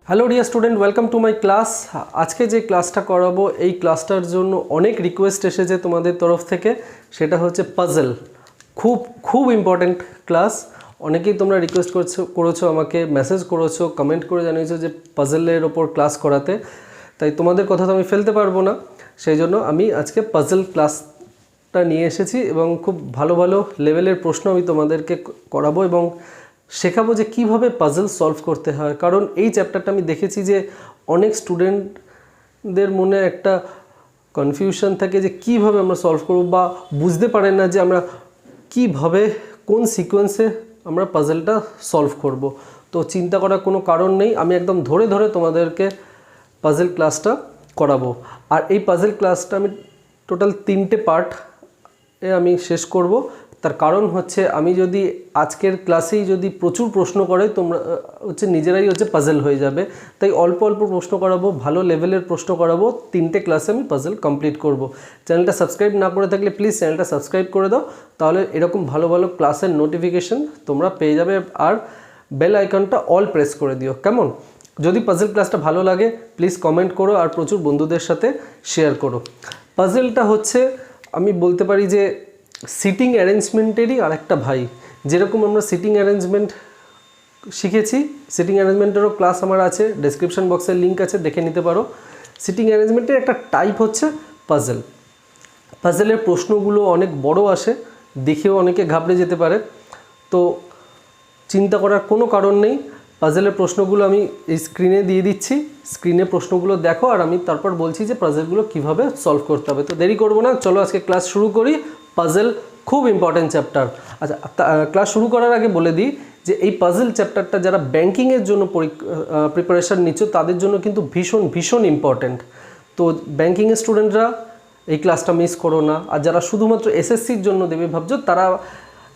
Hello dear student, welcome to my class. আজকে যে ক্লাসটা করাবো এই ক্লাসটার জন্য অনেক রিকোয়েস্ট এসেছে তোমাদের তরফ থেকে। সেটা হচ্ছে পাজল। খুব খুব ইম্পর্ট্যান্ট ক্লাস। অনেকেই তোমরা রিকোয়েস্ট করেছো আমাকে, মেসেজ করেছো, কমেন্ট করে জানিয়েছো যে পাজলের ওপর ক্লাস করাতে। তাই তোমাদের কথা তো আমি ফেলতে পারবো না, সেই জন্য আমি আজকে পাজল ক্লাসটা নিয়ে এসেছি এবং খুব ভালো ভালো লেভেলের প্রশ্ন আমি তোমাদেরকে করাবো এবং শেখাবো যে কীভাবে পাজল সলভ করতে হয়। কারণ এই চ্যাপ্টারটা আমি দেখেছি যে অনেক স্টুডেন্টদের মনে একটা কনফিউশন থাকে যে কীভাবে আমরা সলভ করব, বা বুঝতে পারেন না যে আমরা কীভাবে কোন সিকোয়েন্সে আমরা পাজলটা সলভ করব। তো চিন্তা করার কোনো কারণ নেই, আমি একদম ধরে ধরে তোমাদেরকে পাজল ক্লাসটা করাবো। আর এই পাজল ক্লাসটা আমি টোটাল 3টে পার্টে আমি শেষ করব। তার কারণ হচ্ছে আমি যদি আজকের ক্লাসেই যদি প্রচুর প্রশ্ন করে তোমরা নিজেরাই পাজল হয়ে যাবে। তাই অল্প অল্প প্রশ্ন করাবো, ভালো লেভেলের প্রশ্ন করাবো। 3টে ক্লাসে আমি পাজল কমপ্লিট করব। চ্যানেলটা সাবস্ক্রাইব না করে থাকলে প্লিজ চ্যানেলটা সাবস্ক্রাইব করে দাও, তাহলে এরকম ভালো ভালো ক্লাসের নোটিফিকেশন তোমরা পেয়ে যাবে। আর বেল আইকনটা অল প্রেস করে দিও, কেমন? যদি পাজল ক্লাসটা ভালো লাগে প্লিজ কমেন্ট করো আর প্রচুর বন্ধুদের সাথে শেয়ার করো। পাজলটা হচ্ছে, আমি বলতে পারি যে সিটিং অ্যারেঞ্জমেন্টেরই আরেকটা ভাই। যেরকম আমরা সিটিং অ্যারেঞ্জমেন্ট শিখেছি, সিটিং অ্যারেঞ্জমেন্টেরও ক্লাস আমার আছে, ডেসক্রিপশন বক্সের লিঙ্ক আছে, দেখে নিতে পারো। সিটিং অ্যারেঞ্জমেন্টের একটা টাইপ হচ্ছে পাজল। পাজলের প্রশ্নগুলো অনেক বড় আসে, দেখেও অনেকে ঘাবড়ে যেতে পারে। তো চিন্তা করার কোনো কারণ নেই, পাজলের প্রশ্নগুলো আমি এই স্ক্রিনে দিয়ে দিচ্ছি। স্ক্রিনে প্রশ্নগুলো দেখো আর আমি তারপর বলছি যে পাজলগুলো কীভাবে সলভ করতে হবে। তো দেরি করবো না, চলো আজকে ক্লাস শুরু করি। পাজল খুব ইম্পর্ট্যান্ট চ্যাপ্টার। আচ্ছা, ক্লাস শুরু করার আগে বলে দিই যে এই পাজল চ্যাপ্টারটা যারা ব্যাঙ্কিংয়ের জন্য প্রিপারেশান নিচ্ছ তাদের জন্য কিন্তু ভীষণ ভীষণ ইম্পর্ট্যান্ট। তো ব্যাঙ্কিংয়ের স্টুডেন্টরা এই ক্লাসটা মিস করো না। আর যারা শুধুমাত্র এসএসসির জন্য দেবে ভাবছো তারা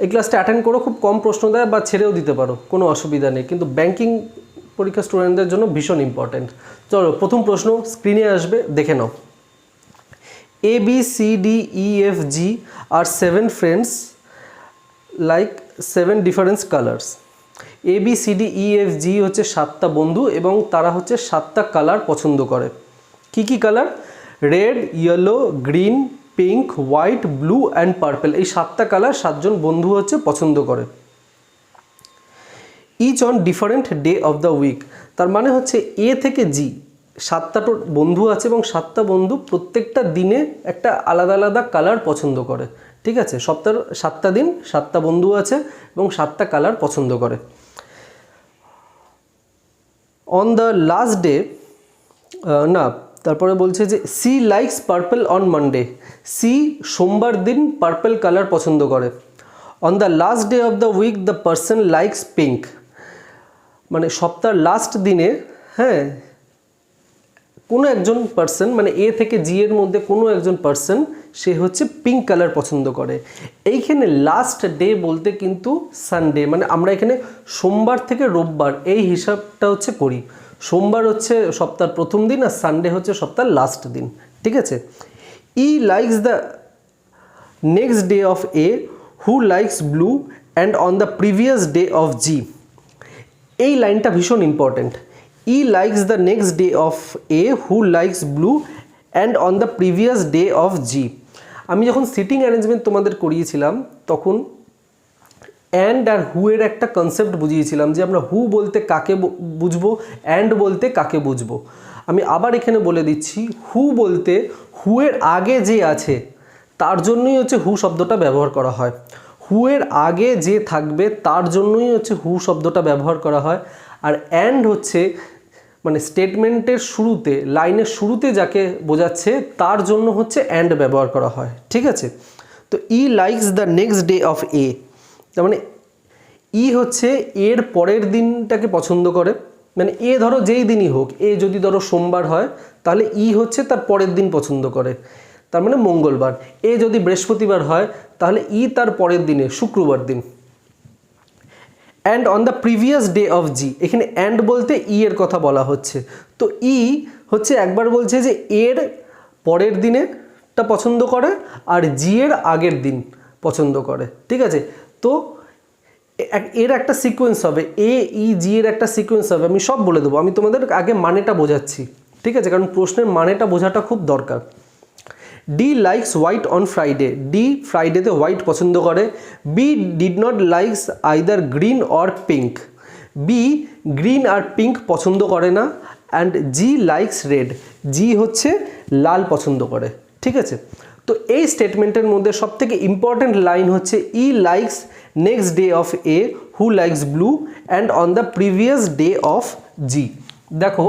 এই ক্লাসটা অ্যাটেন্ড করো। খুব কম প্রশ্ন দেয় বা ছেড়েও দিতে পারো, কোনো অসুবিধা নেই, কিন্তু ব্যাঙ্কিং পরীক্ষা স্টুডেন্টদের জন্য ভীষণ ইম্পর্ট্যান্ট। চলো প্রথম প্রশ্ন স্ক্রিনে আসবে, দেখে নাও। A, B, C, D, E, F, G are 7 friends like 7 different colors. A, B, C, D, E, F, G হচ্ছে 7টা বন্ধু এবং তারা হচ্ছে 7টা কালার পছন্দ করে। কি কি colour? Red, yellow, green, pink, white, blue and purple. এই 7টা কালার 7জন বন্ধু হচ্ছে পছন্দ করে। Each on different day of the week. তার মানে হচ্ছে এ থেকে জি 7টা বন্ধু আছে এবং 7টা বন্ধু প্রত্যেকটা দিনে একটা আলাদা আলাদা কালার পছন্দ করে। ঠিক আছে, সপ্তাহের 7টা দিন 7টা বন্ধু আছে এবং 7টা কালার পছন্দ করে। অন দ্য লাস্ট ডে, না, তারপরে বলছে যে C likes purple on Monday. C সোমবার দিন পার্পল কালার পছন্দ করে। On the last day of the week the person likes pink. মানে সপ্তাহের লাস্ট দিনে, হ্যাঁ, কোনো একজন পার্সন, মানে এ থেকে জি এর মধ্যে কোনো একজন পার্সন সে হচ্ছে পিঙ্ক কালার পছন্দ করে। এইখানে লাস্ট ডে বলতে কিন্তু সানডে, মানে আমরা এখানে সোমবার থেকে রোববার এই হিসাবটা হচ্ছে করি। সোমবার হচ্ছে সপ্তাহের প্রথম দিন আর সানডে হচ্ছে সপ্তাহের লাস্ট দিন। ঠিক আছে। E likes the next day of A who likes blue and on the previous day of G. এই লাইনটা ভীষণ important. E likes the next day of A who likes blue and on the previous day of G. আমি যখন sitting arrangement তোমাদের করিয়েছিলাম তখন and আর হু এর একটা কনসেপ্ট বুঝিয়েছিলাম যে আমরা হু বলতে কাকে বুঝবো, অ্যান্ড বলতে কাকে বুঝবো। আমি আবার এখানে বলে দিচ্ছি, হু বলতে হু এর আগে যে আছে তার জন্যই হচ্ছে হু শব্দটা ব্যবহার করা হয়। হু এর আগে যে থাকবে তার জন্যই হচ্ছে হু শব্দটা ব্যবহার করা হয়। আর অ্যান্ড হচ্ছে মানে স্টেটমেন্টের শুরুতে, লাইনের শুরুতে যাকে বোঝাচ্ছে তার জন্য হচ্ছে অ্যান্ড ব্যবহার করা হয়। ঠিক আছে। তো E likes the next day of A, তার মানে ই হচ্ছে এর পরের দিনটাকে পছন্দ করে। মানে এ ধরো যেই দিনই হোক, এ যদি ধরো সোমবার হয় তাহলে ই হচ্ছে তার পরের দিন পছন্দ করে, তার মানে মঙ্গলবার। এ যদি বৃহস্পতিবার হয় তাহলে ই তার পরের দিনে শুক্রবার দিন। And on the previous day of G, এখানে অ্যান্ড বলতে ই এর কথা বলা হচ্ছে। তো ই হচ্ছে একবার বলছে যে এর পরের দিনেরটা পছন্দ করে আর জি এর আগের দিন পছন্দ করে। ঠিক আছে। তো এর একটা সিকোয়েন্স হবে, এ ই জি এর একটা সিকোয়েন্স হবে, আমি সব বলে দেবো, আমি তোমাদের আগে মানেটা বোঝাচ্ছি, ঠিক আছে, কারণ প্রশ্নের মানেটা বোঝাটা খুব দরকার। D likes white on Friday, D ফ্রাইডেতে হোয়াইট পছন্দ করে। B did not likes either green or pink, B green আর পিঙ্ক পছন্দ করে না। And G likes red, G হচ্ছে লাল পছন্দ করে, ঠিক আছে। তো এই স্টেটমেন্টের মধ্যে সবথেকে ইম্পর্ট্যান্ট লাইন হচ্ছে E likes next day of A who likes blue and on the previous day of G. দেখো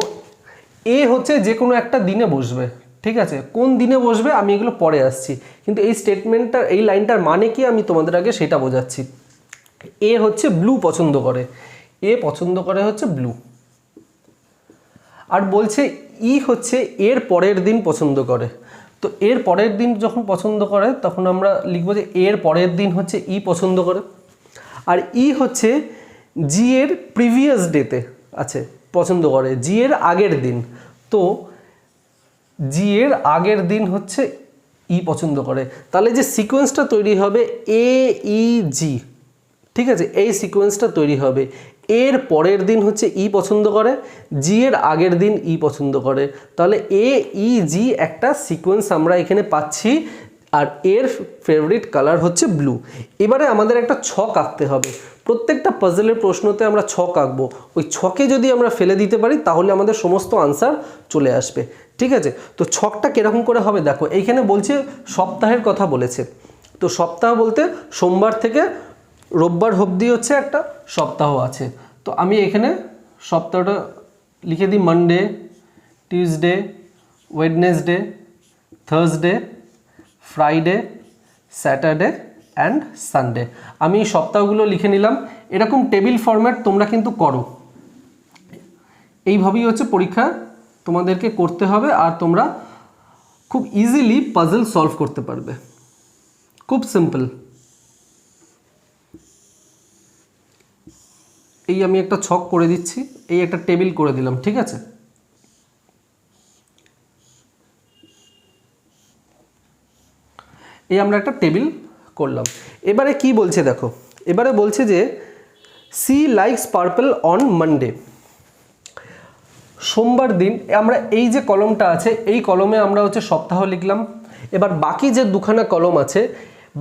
এ হচ্ছে যে কোনো একটা দিনে বসবে, ঠিক আছে, কোন দিনে বসবে আমি এগুলো পরে আসছি, কিন্তু এই স্টেটমেন্টটা এই লাইনটার মানে কি আমি তোমাদের আগে সেটা বোঝাচ্ছি। এ হচ্ছে ব্লু পছন্দ করে, এ পছন্দ করে হচ্ছে ব্লু। আর বলছে ই হচ্ছে এর পরের দিন পছন্দ করে, তো এর পরের দিন যখন পছন্দ করে তখন আমরা লিখবো যে এর পরের দিন হচ্ছে ই পছন্দ করে। আর ই হচ্ছে জি এর প্রিভিয়াস ডেতে আছে পছন্দ করে, জি এর আগের দিন, তো জি এর আগের দিন হচ্ছে ই পছন্দ করে। তাহলে যে সিকোয়েন্সটা তৈরি হবে এ ই জি, ঠিক আছে, এই সিকোয়েন্সটা তৈরি হবে। এর পরের দিন হচ্ছে ই পছন্দ করে, জি এর আগের দিন ই পছন্দ করে, তাহলে এ ই জি একটা সিকোয়েন্স আমরা এখানে পাচ্ছি। আর এর ফেভারিট কালার হচ্ছে ব্লু। এবারে আমাদের একটা ছক আঁকতে হবে, প্রত্যেকটা পাজলের প্রশ্নতে আমরা ছক আঁকবো, ওই ছকে যদি আমরা ফেলে দিতে পারি তাহলে আমাদের সমস্ত আনসার চলে আসবে, ঠিক আছে। তো ছকটা কীরকম করে হবে দেখো, এইখানে বলছে সপ্তাহের কথা বলেছে, তো সপ্তাহ বলতে সোমবার থেকে রোববার অবধি হচ্ছে একটা সপ্তাহ আছে। তো আমি এখানে সপ্তাহটা লিখে দিই Monday, Tuesday, Wednesday, Thursday, Friday, Saturday and Sunday. আমি সপ্তাহগুলো লিখে নিলাম। এরকম টেবিল ফরম্যাট তোমরা কিন্তু করো, এইভাবেই হচ্ছে পরীক্ষা তোমাদেরকে করতে হবে, আর তোমরা খুব ইজিলি পাজল সলভ করতে পারবে, খুব সিম্পল। এই আমি একটা ছক করে দিচ্ছি, এই একটা টেবিল করে দিলাম, ঠিক আছে। এই আমরা একটা টেবিল করলাম। এবারে কি বলছে দেখো, এবারে বলছে যে C likes purple on Monday, সোমবার দিন আমরা এই যে কলমটা আছে এই কলমে আমরা হচ্ছে সপ্তাহ লিখলাম। এবার বাকি যে দুখানা কলম আছে,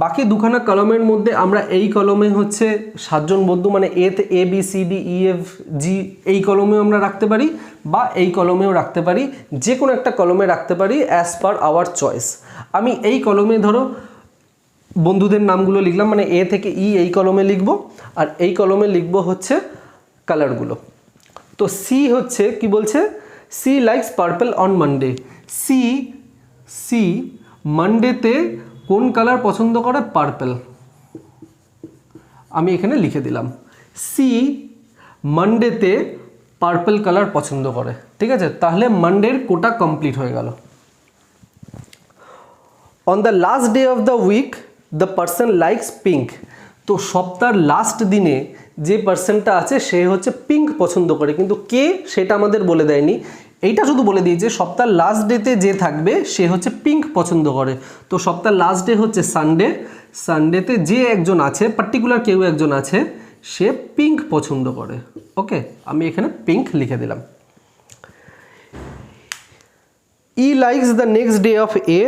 বাকি দুখানা কলমের মধ্যে আমরা এই কলমে হচ্ছে 7 জন বন্ধু মানে এতে A B C D E F G এই কলমেও আমরা রাখতে পারি, বা এই কলমেও রাখতে পারি, যে কোনো একটা কলমে রাখতে পারি অ্যাজ পার আওয়ার চয়েস। আমি এই কলমে ধরো বন্ধুদের নামগুলো লিখলাম, মানে এ থেকে ই এই কলমে লিখব, আর এই কলমে লিখব হচ্ছে কালারগুলো। তো সি হচ্ছে কি বলছে, C likes purple on Monday, C মানডেতে কোন কালার পছন্দ করে, পার্পল। আমি এখানে লিখে দিলাম সি মানডেতে পার্পল কালার পছন্দ করে, ঠিক আছে। তাহলে মানডের কোটা কমপ্লিট হয়ে গেল। On the last day of the week the person likes pink, তো সপ্তাহের লাস্ট দিনে যে পার্সনটা আছে সে হচ্ছে পিঙ্ক পছন্দ করে, কিন্তু কে সেটা আমাদের বলে দেয়নি, এইটা শুধু বলে দিয়েছে সপ্তাহের লাস্ট ডেতে যে থাকবে সে হচ্ছে পিঙ্ক পছন্দ করে। তো সপ্তাহের লাস্ট ডে হচ্ছে সানডে, সানডেতে যে একজন আছে পার্টিকুলার কেউ একজন আছে সে পিঙ্ক পছন্দ করে, ওকে। আমি এখানে পিঙ্ক লিখে দিলাম। E likes the next day of A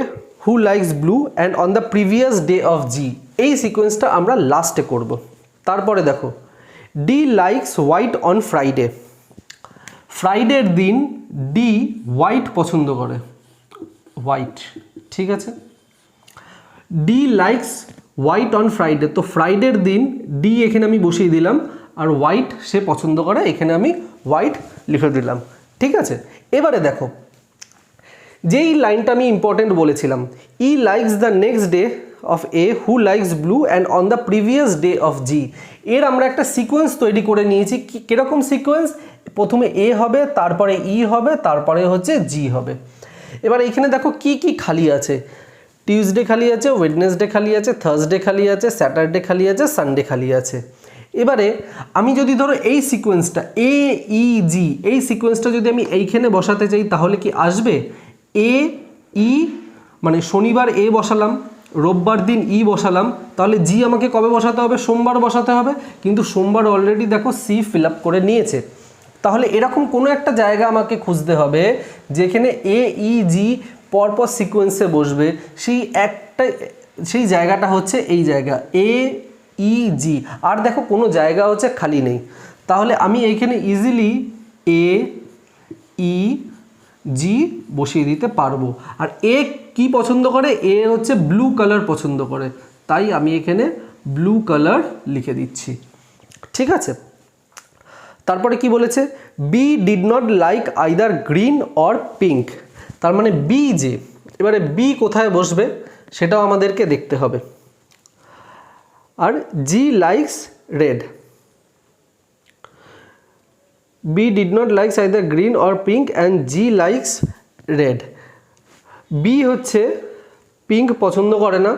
who likes blue and on the previous day of G, এই সিকোয়েন্সটা আমরা লাস্টে করব। তারপরে দেখো D likes white on Friday, ফ্রাইডের দিন ডি হোয়াইট পছন্দ করে, হোয়াইট, ঠিক আছে। D likes white on Friday, তো ফ্রাইডের দিন ডি এখানে আমি বসিয়ে দিলাম, আর হোয়াইট সে পছন্দ করে, এখানে আমি হোয়াইট লিখে দিলাম, ঠিক আছে। এবারে দেখো যেই লাইনটা আমি ইম্পর্টেন্ট বলেছিলাম, E likes the next day of A who likes blue and on the previous day of G, এর আমরা একটা সিকোয়েন্স তৈরি করে নিয়েছি। কীরকম সিকোয়েন্স, প্রথমে এ হবে, তারপরে ই হবে, তারপরে হচ্ছে জি হবে। এবার এখানে দেখো কি কি খালি আছে, টিউসডে খালি আছে, ওয়েডনেসডে খালি আছে, থার্সডে খালি আছে, স্যাটারডে খালি আছে, সানডে খালি আছে। এবারে আমি যদি ধরো এই সিকোয়েন্সটা এ ই জি এই সিকোয়েন্সটা যদি আমি এইখানে বসাতে চাই তাহলে কি আসবে, এ ই মানে শনিবার এ বসালাম, রোববার দিন ই বসালাম, তাহলে জি আমাকে কবে বসাতে হবে? সোমবার বসাতে হবে, কিন্তু সোমবার অলরেডি দেখো সি ফিল আপ করে নিয়েছে। তাহলে এরকম কোনো একটা জায়গা আমাকে খুঁজতে হবে যেখানে এ ই জি পরপর সিকোয়েন্সে বসবে, সেই জায়গাটা হচ্ছে এই জায়গা এ ই জি। আর দেখো কোনো জায়গা হচ্ছে খালি নেই, তাহলে আমি এইখানে ইজিলি এ ই জি বসিয়ে দিতে পারবো। আর এ কি পছন্দ করে? এ হচ্ছে ব্লু কালার পছন্দ করে, তাই আমি এখানে ব্লু কালার লিখে দিচ্ছি। ঠিক আছে, তারপরে কি বলেছে? B did not like either green or pink. তার মানে বি যে, এবারে বি কোথায় বসবে সেটাও আমাদেরকে দেখতে হবে। আর G likes red, B did not likes either green or pink and G likes red. B হচ্ছে পিঙ্ক পছন্দ করে না,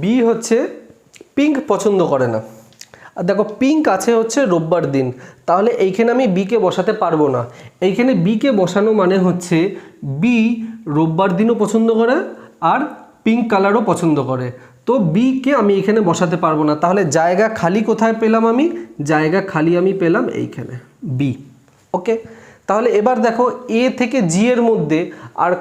বি হচ্ছে পিঙ্ক পছন্দ করে না। আর দেখো পিঙ্ক আছে হচ্ছে রোববার দিন, তাহলে এইখানে আমি বিকে বসাতে পারবো না। এইখানে বিকে বসানো মানে হচ্ছে বি রোববার দিনও পছন্দ করে আর পিঙ্ক কালারও পছন্দ করে, তো বিকে আমি এখানে বসাতে পারবো না। তাহলে জায়গা খালি কোথায় পেলাম? আমি জায়গা খালি আমি পেলাম এইখানে বি। ওকে, তাহলে এবার দেখো এ থেকে জি এর মধ্যে আর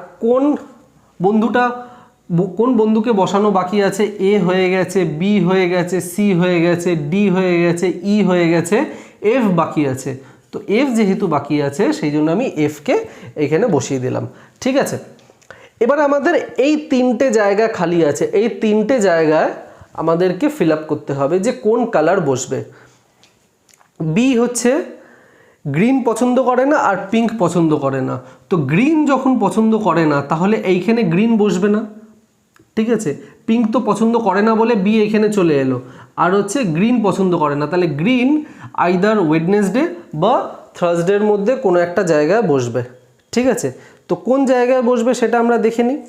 কোন বন্ধুকে বসানো বাকি আছে? এ হয়ে গেছে, বি হয়ে গেছে, সি হয়ে গেছে, ডি হয়ে গেছে, ই হয়ে গেছে, এফ বাকি আছে। তো এফ যেহেতু বাকি আছে সেই জন্য আমি এফকে এখানে বসিয়ে দিলাম। ঠিক আছে, এবার আমাদের এই তিনটে জায়গা খালি আছে, এই তিনটে জায়গায় আমাদেরকে ফিল আপ করতে হবে যে কোন কালার বসবে। বি হচ্ছে গ্রিন পছন্দ করে না আর পিঙ্ক পছন্দ করে না, তো গ্রিন যখন পছন্দ করে না তাহলে এইখানে গ্রিন বসবে না। ঠিক আছে, পিঙ্ক তো পছন্দ করে না বলে বি এখানে চলে এলো, আর হচ্ছে গ্রিন পছন্দ করে না, তাহলে গ্রিন আইদার ওয়েডনেসডে বা থার্সডের মধ্যে কোনো একটা জায়গায় বসবে। ঠিক আছে, তো কোন জায়গায় বসবে সেটা আমরা দেখে নিই।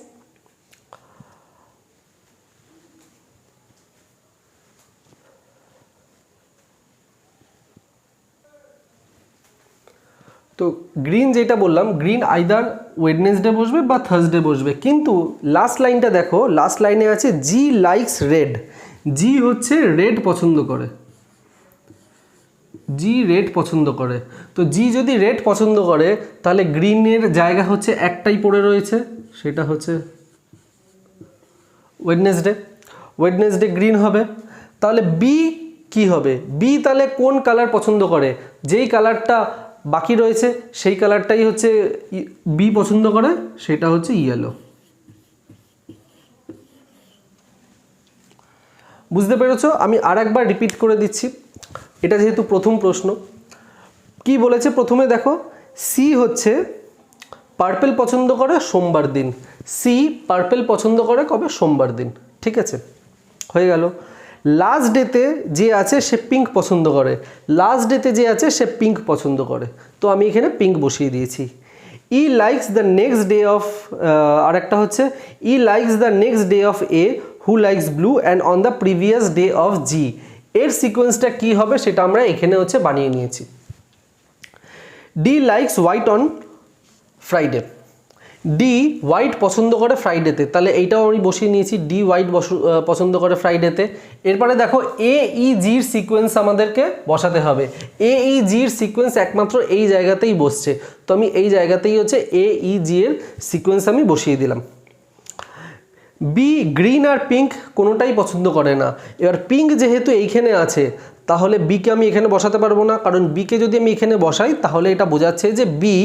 তো গ্রিন যেটা বললাম, গ্রিন আইদার ওয়েডনেসডে বসবে বা থার্সডে বসবে, কিন্তু লাস্ট লাইনটা দেখো, লাস্ট লাইনে আছে জি লাইকস রেড। জি হচ্ছে রেড পছন্দ করে, জি রেড পছন্দ করে। তো জি যদি রেড পছন্দ করে তাহলে গ্রিনের জায়গা হচ্ছে একটাই পড়ে রয়েছে, সেটা হচ্ছে ওয়েডনেসডে। ওয়েডনেসডে গ্রিন হবে, তাহলে বি কি হবে? বি তাহলে কোন কালার পছন্দ করে? যেই কালারটা বাকি রয়েছে সেই কালারটাই হচ্ছে বি পছন্দ করে, সেটা হচ্ছে ইয়েলো। বুঝতে পেরেছো? আমি আর একবার রিপিট করে দিচ্ছি, এটা যেহেতু প্রথম প্রশ্ন। কি বলেছে প্রথমে দেখো, সি হচ্ছে পার্পেল পছন্দ করে সোমবার দিন, সি পার্পেল পছন্দ করে কবে? সোমবার দিন। ঠিক আছে, হয়ে গেল। লাস্ট ডেতে যে আছে সে পিঙ্ক পছন্দ করে, লাস্ট ডেতে যে আছে সে পিঙ্ক পছন্দ করে, তো আমি এখানে পিঙ্ক বসিয়ে দিয়েছি। E likes the next day of, আর একটা হচ্ছে E likes the next day of A who likes blue and on the previous day of G. এর সিকোয়েন্সটা কি হবে সেটা আমরা এখানে হচ্ছে বানিয়ে নিয়েছি। D likes white on Friday, D white পছন্দ করে ফ্রাইডেতে, তাহলে এইটাও আমি বসিয়ে নিয়েছি, ডি হোয়াইট পছন্দ করে ফ্রাইডেতে। এরপরে দেখো এ ই জির সিকোয়েন্স আমাদেরকে বসাতে হবে, এ ই জির সিকোয়েন্স একমাত্র এই জায়গাতেই বসছে, তো আমি এই জায়গাতেই হচ্ছে এ ই জি এর সিকোয়েন্স আমি বসিয়ে দিলাম। বি গ্রিন আর পিঙ্ক কোনোটাই পছন্দ করে না, এবার পিঙ্ক যেহেতু এইখানে আছে তাহলে বিকে আমি এখানে বসাতে পারবো না, কারণ বিকে যদি আমি এখানে বসাই তাহলে এটা বোঝাচ্ছে যে বি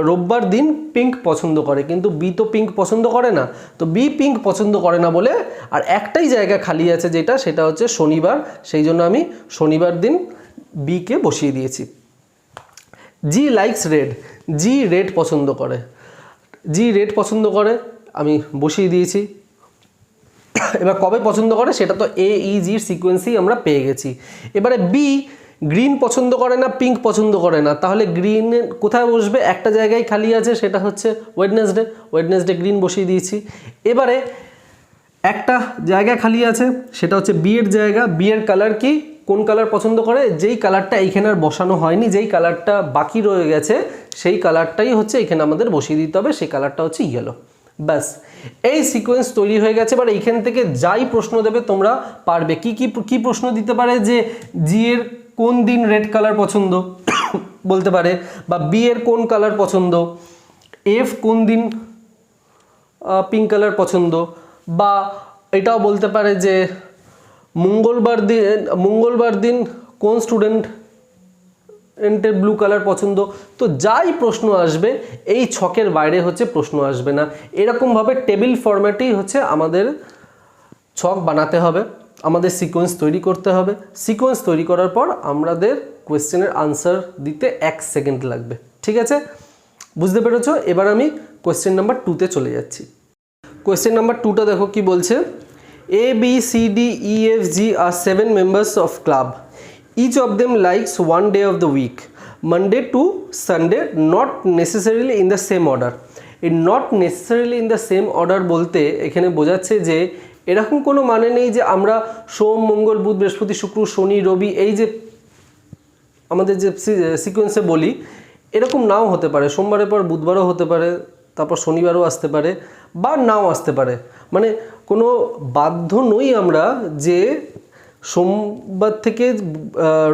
রোববার দিন পিঙ্ক পছন্দ করে, কিন্তু বি তো পিঙ্ক পছন্দ করে না, তো বি পিঙ্ক পছন্দ করে না বলে আর একটাই জায়গা খালি আছে যেটা, সেটা হচ্ছে শনিবার, সেই জন্য আমি শনিবার দিন বিকে বসিয়ে দিয়েছি। জি লাইকস রেড, জি রেড পছন্দ করে, জি রেড পছন্দ করে আমি বসিয়ে দিয়েছি। এবার কবে পছন্দ করে সেটা তো এ ই জির সিকোয়েন্সেই আমরা পেয়ে গেছি। এবারে বি গ্রিন পছন্দ করে না, পিঙ্ক পছন্দ করে না, তাহলে গ্রিন কোথায় বসবে? একটা জায়গায় খালি আছে, সেটা হচ্ছে ওয়েডনেসডে, ওয়েডনেসডে গ্রিন বসিয়ে দিয়েছি। এবারে একটা জায়গা খালি আছে, সেটা হচ্ছে বি এর জায়গা, বি এর কালার কি? কোন কালার পছন্দ করে, যেই কালারটা এইখানে আর বসানো হয়নি, যেই কালারটা বাকি রয়ে গেছে সেই কালারটাই হচ্ছে এখানে আমাদের বসিয়ে দিতে হবে, সেই কালারটা হচ্ছে ইয়েলো। ব্যাস, এই সিকোয়েন্স তৈরি হয়ে গেছে। এবার এইখান থেকে যাই প্রশ্ন দেবে তোমরা পারবে। কি প্রশ্ন দিতে পারে, যে জি এর কোন দিন রেড কালার পছন্দ বলতে পারে, বা বি এর কোন কালার পছন্দ, এফ কোন দিন পিঙ্ক কালার পছন্দ, বা এটাও বলতে পারে যে মঙ্গলবার দিন কোন স্টুডেন্টের ব্লু কালার পছন্দ। তো যাই প্রশ্ন আসবে এই ছকের বাইরে হচ্ছে প্রশ্ন আসবে না। এরকমভাবে টেবিল ফরম্যাটেই হচ্ছে আমাদের ছক বানাতে হবে, আমাদের সিকোয়েন্স তৈরি করতে হবে। সিকোয়েন্স তৈরি করার পর আমাদের কোয়েশ্চেনের আনসার দিতে 1 সেকেন্ড লাগবে। ঠিক আছে, বুঝতে পেরেছো? এবার আমি কোয়েশ্চেন নাম্বার 2তে চলে যাচ্ছি। কোয়েশ্চেন নাম্বার 2টা দেখো কি বলছে। A, B, C, D, E, F, G are 7 members of club. Each of them likes one day of the week, Monday to Sunday, not necessarily in the same order. এই not necessarily in the same order বলতে এখানে বোঝাচ্ছে যে এরকম কোনো মানে নেই যে আমরা সোম, মঙ্গল, বুধ, বৃহস্পতি, শুক্র, শনি, রবি এই যে আমাদের যে সিকোয়েন্সে বলি এরকম নাও হতে পারে। সোমবারের পর বুধবারও হতে পারে, তারপর শনিবারও আসতে পারে, বা নাও আসতে পারে। মানে কোনো বাধ্য নই আমরা যে সোমবার থেকে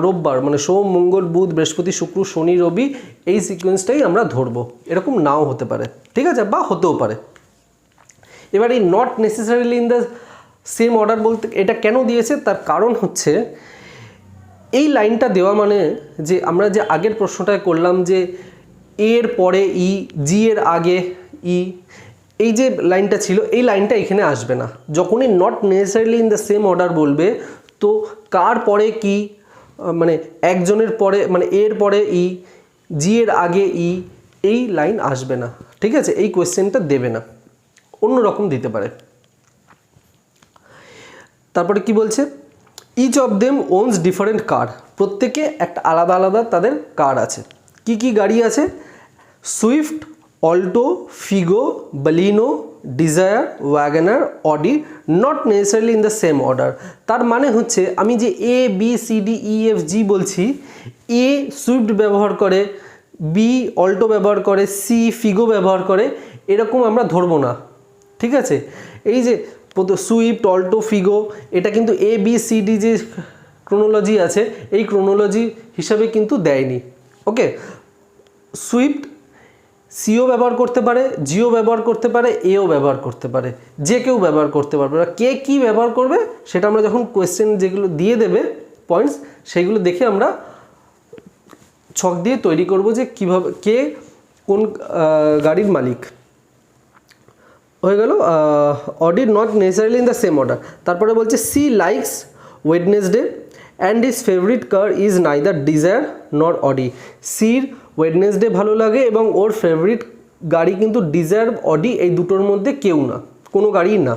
রোববার, মানে সোম, মঙ্গল, বুধ, বৃহস্পতি, শুক্র, শনি, রবি এই সিকোয়েন্সটাই আমরা ধরবো, এরকম নাও হতে পারে। ঠিক আছে, বা হতেও পারে। এবার এই not necessarily in the same order বলতে এটা কেন দিয়েছে, তার কারণ হচ্ছে এই লাইনটা দেওয়া মানে যে আমরা যে আগের প্রশ্নটায় করলাম যে এর পরে ই, জি এর আগে ই, এই যে লাইনটা ছিল এই লাইনটা এখানে আসবে না। যখনই not necessarily in the same order বলবে তো কার পরে কি, মানে একজনের পরে, মানে এর পরে ই, জি এর আগে ই, এই লাইন আসবে না। ঠিক আছে, এই কোয়েশ্চেনটা দেবে না, অন্য রকম দিতে পারে। তারপরে কি বলছে, each of them owns different car, প্রত্যেকে একটা আলাদা আলাদা তাদের কার আছে। কি কি গাড়ি আছে, Swift, Alto, Figo, Baleno, Dzire, WagonR, Audi, not necessarily in the same order. তার মানে হচ্ছে আমি যে A, B, C, D, E, F, G বলছি, এ সুইফট ব্যবহার করে, বি অল্টো ব্যবহার করে, সি ফিগো ব্যবহার করে, এরকম আমরা ধরবো না। ঠিক আছে, এই যে সুইফট, অল্টো, ফিগো এটা কিন্তু এ, বি, সি, ডি যে ক্রোনোলজি আছে এই ক্রোনোলজি হিসাবে কিন্তু দেয়নি। ওকে, সুইফট সিও ব্যবহার করতে পারে, জিও ব্যবহার করতে পারে, এও ব্যবহার করতে পারে, যে কেউ ব্যবহার করতে পারবে। কে কি ব্যবহার করবে সেটা আমরা যখন কোয়েশ্চেন যেগুলো দিয়ে দেবে পয়েন্টস সেইগুলো দেখে আমরা ছক দিয়ে তৈরি করব যে কিভাবে কে কোন গাড়ির মালিক। হয়ে গেল Audi not necessarily in the same order. তারপরে বলছে C likes Wednesday and his favourite car is neither Dzire not Audi. সির ওয়েডনেসডে ভালো লাগে এবং ওর ফেভারিট গাড়ি কিন্তু ডিজায়ার, অডি এই দুটোর মধ্যে কেউ না, কোনো গাড়িই না।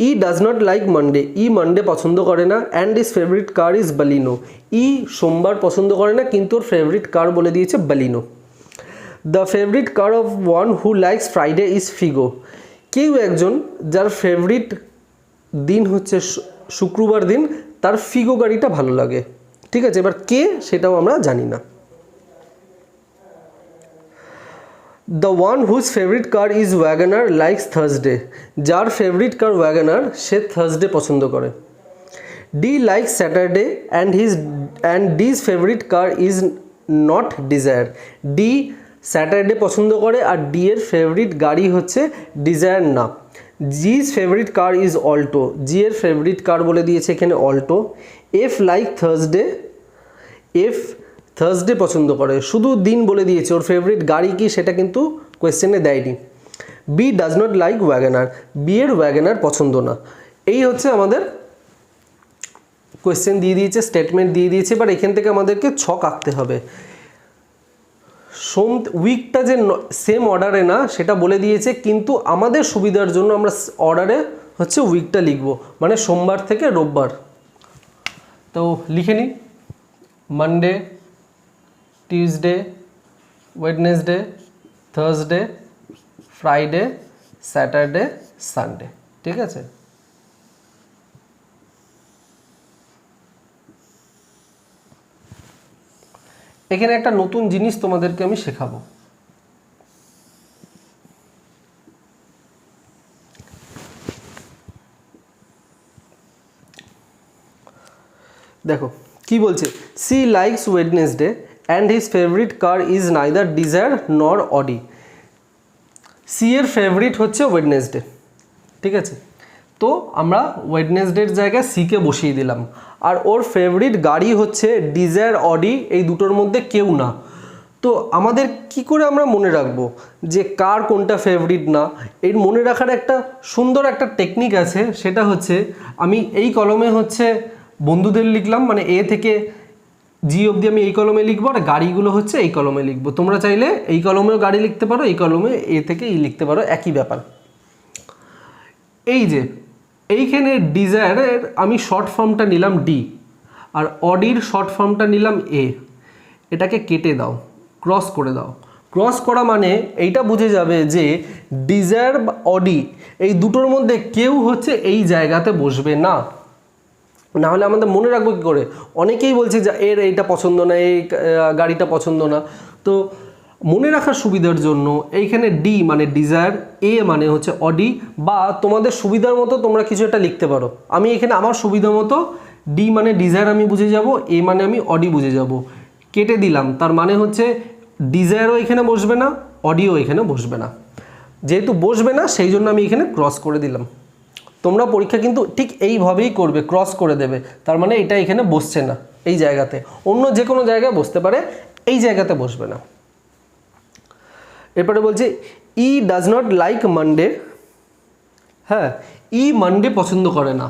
E does not like Monday, E Monday পছন্দ করে না, and is favourite car is Baleno. E সোমবার পছন্দ করে না কিন্তু ওর ফেভারিট কার বলে দিয়েছে বালিনো। The favourite car of one who likes Friday is Figo. কেউ একজন যার ফেভারিট দিন হচ্ছে শুক্রবার দিন, তার ফিগো গাড়িটা ভালো লাগে। ঠিক আছে, এবার কে সেটাও আমরা জানি না। The one whose favourite car is Wagon R likes Thursday. যার ফেভারিট কার ওয়াগনার সে থার্সডে পছন্দ করে। D likes Saturday and D's favourite car is not Dzire. D Saturday পছন্দ করে আর ডি এর ফেভারিট গাড়ি হচ্ছে ডিজায়ার না। জি's ফেভারিট কার ইজ অল্টো, জি এর ফেভারিট কার বলে দিয়েছে এখানে Alto. F like Thursday, F Thursday পছন্দ করে, শুধু দিন বলে দিয়েছে, ওর ফেভারিট গাড়ি কি সেটা কিন্তু কোয়েশ্চেনে দেয়নি। B does not like WagonR, B এর ওয়াগনার পছন্দ না। এই হচ্ছে আমাদের কোয়েশ্চেন দিয়ে দিয়েছে, স্টেটমেন্ট দিয়ে দিয়েছে। এবার এখান থেকে আমাদেরকে ছক আঁকতে হবে। উইকটা যে সেম অর্ডারে না সেটা বলে দিয়েছে, কিন্তু আমাদের সুবিধার জন্য আমরা অর্ডারে হচ্ছে উইকটা লিখব, মানে সোমবার থেকে রোববার। তো লিখে নিই, Monday, Tuesday, Wednesday, Thursday, Friday, Saturday, Sunday. ঠিক আছে, এখানে একটা নতুন জিনিস তোমাদেরকে আমি শেখাবো। দেখো কি বলছে, C likes Wednesday and his favourite car is neither desire নর অডি। সি এর ফেভারিট হচ্ছে ওয়েডনেসডে, ঠিক আছে। তো আমরা ওয়েডনেসডের জায়গায় সিকে বসিয়ে দিলাম, আর ওর ফেভারিট গাড়ি হচ্ছে ডিজায়ার অডি, এই দুটোর মধ্যে কেউ না। তো আমাদের কি করে আমরা মনে রাখবো যে কার কোনটা ফেভারিট না? এর মনে রাখার একটা সুন্দর একটা টেকনিক আছে, সেটা হচ্ছে আমি এই কলমে হচ্ছে বন্ধুদের লিখলাম, মানে এ থেকে জি অবধি আমি এই কলমে লিখবো, আর গাড়িগুলো হচ্ছে এই কলমে লিখবো। তোমরা চাইলে এই কলমেও গাড়ি লিখতে পারো, এই কলমে এ থেকে ই লিখতে পারো, একই ব্যাপার। এই যে এইখানে ডিজায়ারের আমি শর্ট ফর্মটা নিলাম ডি, আর অডির শর্ট ফর্মটা নিলাম এ। এটাকে কেটে দাও, ক্রস করে দাও। ক্রস করা মানে এইটা বুঝে যাবে যে ডিজায়ার বা অডি এই দুটোর মধ্যে কেউ হচ্ছে এই জায়গাতে বসবে না। না হলে আমাদের মনে রাখবো কী করে? অনেকেই বলছে যে এর এইটা পছন্দ না, এই গাড়িটা পছন্দ না। তো মনে রাখার সুবিধার জন্য এইখানে ডি মানে ডিজায়ার, এ মানে হচ্ছে অডি, বা তোমাদের সুবিধার মতো তোমরা কিছু একটা লিখতে পারো। আমি এখানে আমার সুবিধা মতো ডি মানে ডিজায়ার আমি বুঝে যাব, এ মানে আমি অডি বুঝে যাব, কেটে দিলাম। তার মানে হচ্ছে ডিজায়ারও এখানে বসবে না, অডিও এখানে বসবে না। যেহেতু বসবে না সেই জন্য আমি এখানে ক্রস করে দিলাম। তোমরা পরীক্ষা কিন্তু ঠিক এইভাবেই করবে, ক্রস করে দেবে। তার মানে এটা এখানে বসছে না এই জায়গাতে, অন্য যে কোনো জায়গায় বসতে পারে, এই জায়গাতে বসবে না। এরপরে বলছে ই ডাজ নট লাইক মানডে। হ্যাঁ, ই মানডে পছন্দ করে না।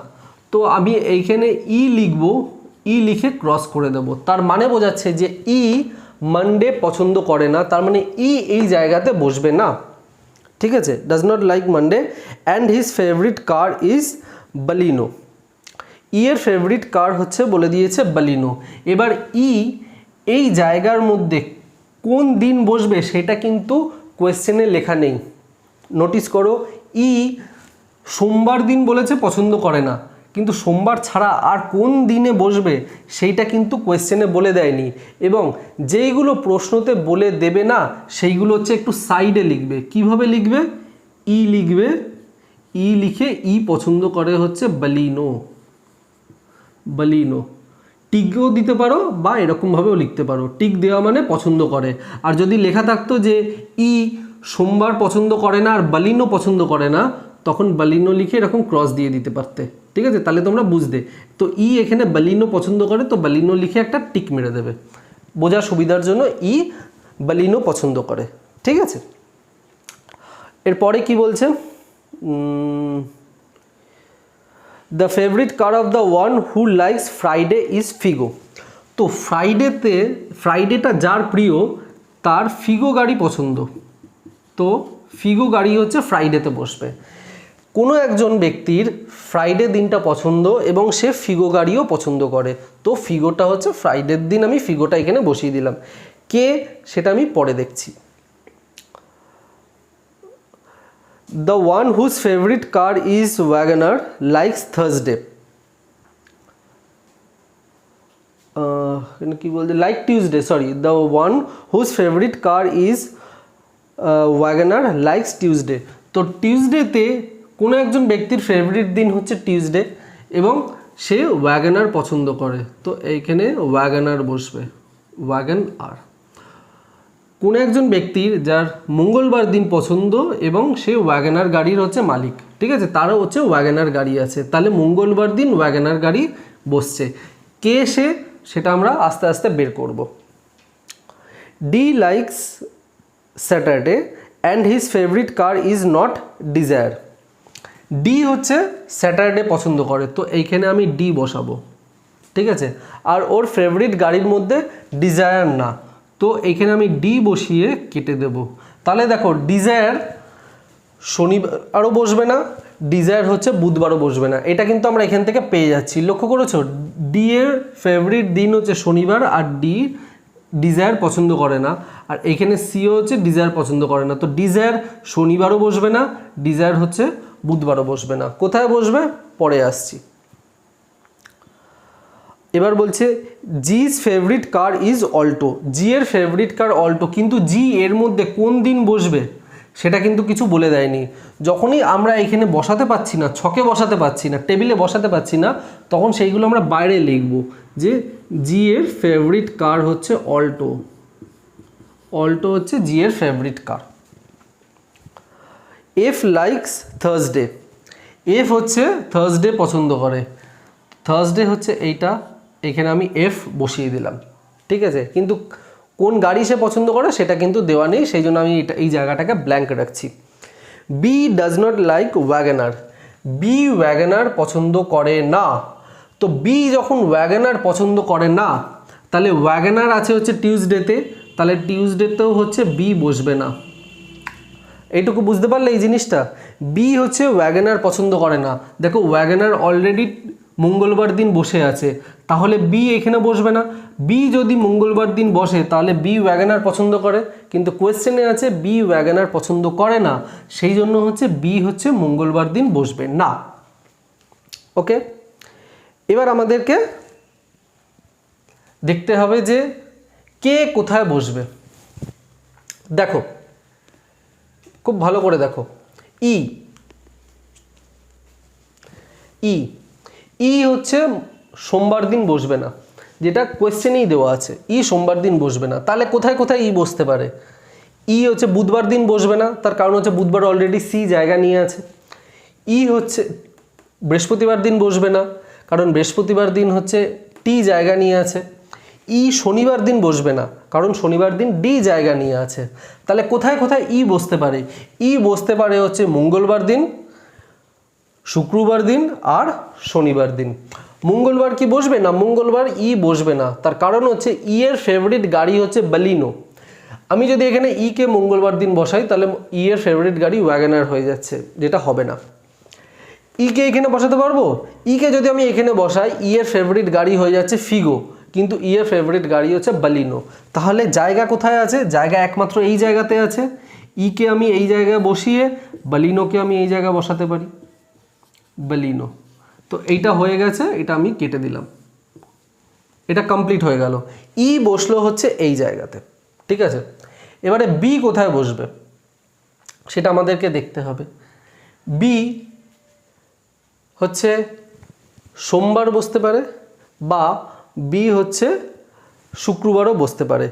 তো আমি এইখানে ই লিখবো, ই লিখে ক্রস করে দেব। তার মানে বোঝাচ্ছে যে ই মানডে পছন্দ করে না, তার মানে ই এই জায়গাতে বসবে না, ঠিক আছে। Does not like Monday and his favourite car is Baleno. E এর ফেভারিট কার হচ্ছে বলে দিয়েছে বালিনো। এবার ই এই জায়গার মধ্যে কোন দিন বসবে সেটা কিন্তু কোয়েশ্চেনে লেখা নেই। নোটিস করো, ই সোমবার দিন বলেছে পছন্দ করে না, কিন্তু সোমবার ছাড়া আর কোন দিনে বসবে সেইটা কিন্তু কোয়েশ্চেনে বলে দেয়নি। এবং যেইগুলো প্রশ্নতে বলে দেবে না সেইগুলো হচ্ছে একটু সাইডে লিখবে। কিভাবে লিখবে? ই লিখবে, ই লিখে ই পছন্দ করে হচ্ছে বালিনো, বালিনো। টিকও দিতে পারো বা এরকমভাবেও লিখতে পারো। টিক দেওয়া মানে পছন্দ করে। আর যদি লেখা থাকতো যে ই সোমবার পছন্দ করে না আর বালিনো পছন্দ করে না, তখন বালিনো লিখে এরকম ক্রস দিয়ে দিতে পারতে, ঠিক আছে। তাহলে তোমরা বুঝতে। তো ই এখানে বালিনো পছন্দ করে, তো বালিনো লিখে একটা টিক মেরে দেবে বোঝার সুবিধার জন্য। ই বালিনো পছন্দ করে, ঠিক আছে। এরপরে কি বলছে? The favourite car of the one who likes Friday is Figo. তো ফ্রাইডেটা যার প্রিয় তার ফিগো গাড়ি পছন্দ। তো ফিগো গাড়ি হচ্ছে ফ্রাইডেতে বসবে। কোনো একজন ব্যক্তির ফ্রাইডে দিনটা পছন্দ এবং সে ফিগো গাড়িও পছন্দ করে, তো ফিগোটা হচ্ছে ফ্রাইডের দিন, আমি ফিগোটা এখানে বসিয়ে দিলাম। কে সেটা আমি পরে দেখছি। The one whose favorite car is WagonR likes Thursday. কি বলতে, like Tuesday, sorry. The one whose favorite car is WagonR likes Tuesday. তো টিউসডেতে কোনো একজন ব্যক্তির ফেভারিট দিন হচ্ছে টিউসডে এবং সে WagonR পছন্দ করে, তো এইখানে WagonR বসবে, WagonR। কোনো একজন ব্যক্তির যার মঙ্গলবার দিন পছন্দ এবং সে WagonR গাড়ির হচ্ছে মালিক, ঠিক আছে, তারও হচ্ছে WagonR গাড়ি আছে, তাহলে মঙ্গলবার দিন WagonR গাড়ি বসছে। কে সে, সেটা আমরা আস্তে আস্তে বের করব। D likes Saturday and his favourite car is not Dzire. D হচ্ছে স্যাটারডে পছন্দ করে, তো এইখানে আমি ডি বসাবো, ঠিক আছে। আর ওর ফেভারিট গাড়ির মধ্যে ডিজায়ার না, তো এইখানে আমি ডি বসিয়ে কেটে দেব। তাহলে দেখো ডিজায়ার শনিবারও বসবে না, ডিজায়ার হচ্ছে বুধবারও বসবে না, এটা কিন্তু আমরা এখান থেকে পেয়ে যাচ্ছি। লক্ষ্য করেছো, ডি এর ফেভারিট দিন হচ্ছে শনিবার আর ডি ডিজায়ার পছন্দ করে না, আর এখানে সিও হচ্ছে ডিজায়ার পছন্দ করে না, তো ডিজায়ার শনিবারও বসবে না, ডিজায়ার হচ্ছে বুধবারও বসবে না। কোথায় বসবে পরে আসছি। এবার বলছে জি's ফেভারিট কার ইজ অল্টো, জি এর ফেভারিট কার অল্টো, কিন্তু জি এর মধ্যে কোন দিন বসবে সেটা কিন্তু কিছু বলে দেয়নি। যখনই আমরা এখানে বসাতে পাচ্ছি না, ছকে বসাতে পাচ্ছি না, টেবিলে বসাতে পাচ্ছি না, তখন সেইগুলো আমরা বাইরে লিখব যে জি এর ফেভারিট কার হচ্ছে অল্টো, অল্টো হচ্ছে জি এর ফেভারিট কার। এফ লাইকস থার্সডে, এফ হচ্ছে থার্সডে পছন্দ করে, থার্সডে হচ্ছে এইটা, এখানে আমি এফ বসিয়ে দিলাম, ঠিক আছে। কিন্তু কোন গাড়ি সে পছন্দ করে সেটা কিন্তু দেওয়া নেই, সেই জন্য আমি এই জায়গাটাকে ব্ল্যাঙ্ক রাখছি। B does not like WagonR, B WagonR পছন্দ করে না। তো বি যখন ওয়াগনার পছন্দ করে না, তাহলে ওয়াগনার আছে হচ্ছে টিউসডেতে, তাহলে টিউসডেতেও হচ্ছে বি বসবে না। এইটুকু বুঝতে পারলে এই জিনিসটা, বি হচ্ছে ওয়াগনার পছন্দ করে না। দেখো ওয়াগনার অলরেডি মঙ্গলবার দিন বসে আছে, তাহলে বি এখানে বসবে না। বি যদি মঙ্গলবার দিন বসে তাহলে বি ওয়াগনার পছন্দ করে, কিন্তু কোয়েশ্চেনে আছে বি ওয়াগনার পছন্দ করে না, সেই জন্য হচ্ছে বি হচ্ছে মঙ্গলবার দিন বসবে না। ওকে, এবার আমাদেরকে দেখতে হবে যে কে কোথায় বসবে। দেখো খুব ভালো করে দেখো, ই ই ই হচ্ছে সোমবার দিন বসবে না, যেটা কোয়েশ্চেনেই দেওয়া আছে, ই সোমবার দিন বসবে না। তাহলে কোথায় কোথায় ই বসতে পারে? ই হচ্ছে বুধবার দিন বসবে না, তার কারণ হচ্ছে বুধবার অলরেডি সি জায়গা নিয়ে আছে। ই হচ্ছে বৃহস্পতিবার দিন বসবে না, কারণ বৃহস্পতিবার দিন হচ্ছে টি জায়গা নিয়ে আছে। ই শনিবার দিন বসবে না, কারণ শনিবার দিন ডি জায়গা নিয়ে আছে। তাহলে কোথায় কোথায় ই বসতে পারে? ই বসতে পারে হচ্ছে মঙ্গলবার দিন, শুক্রবার দিন আর শনিবার দিন। মঙ্গলবার কি বসবে না? মঙ্গলবার ই বসবে না, তার কারণ হচ্ছে ই এর ফেভারিট গাড়ি হচ্ছে বালিনো। আমি যদি এখানে ই কে মঙ্গলবার দিন বসাই তাহলে ই এর ফেভারিট গাড়ি ওয়াগনার হয়ে যাচ্ছে, যেটা হবে না। ই কে এখানে বসাতে পারবো? ই কে যদি আমি এখানে বসাই, ই এর ফেভারিট গাড়ি হয়ে যাচ্ছে ফিগো, কিন্তু ই এর ফেভারিট গাড়ি হচ্ছে বালিনো। তাহলে জায়গা কোথায় আছে? জায়গা একমাত্র এই জায়গাতে আছে। ই কে আমি এই জায়গায় বসিয়ে বালিনোকে আমি এই জায়গায় বসাতে পারি, বালিনো। তো এইটা হয়ে গেছে, এটা আমি কেটে দিলাম, এটা কমপ্লিট হয়ে গেল। ই বসলো হচ্ছে এই জায়গাতে, ঠিক আছে। এবারে বি কোথায় বসবে সেটা আমাদেরকে দেখতে হবে। বি হচ্ছে সোমবার বসতে পারে, বা বি হচ্ছে শুক্রবারও বসতে পারে।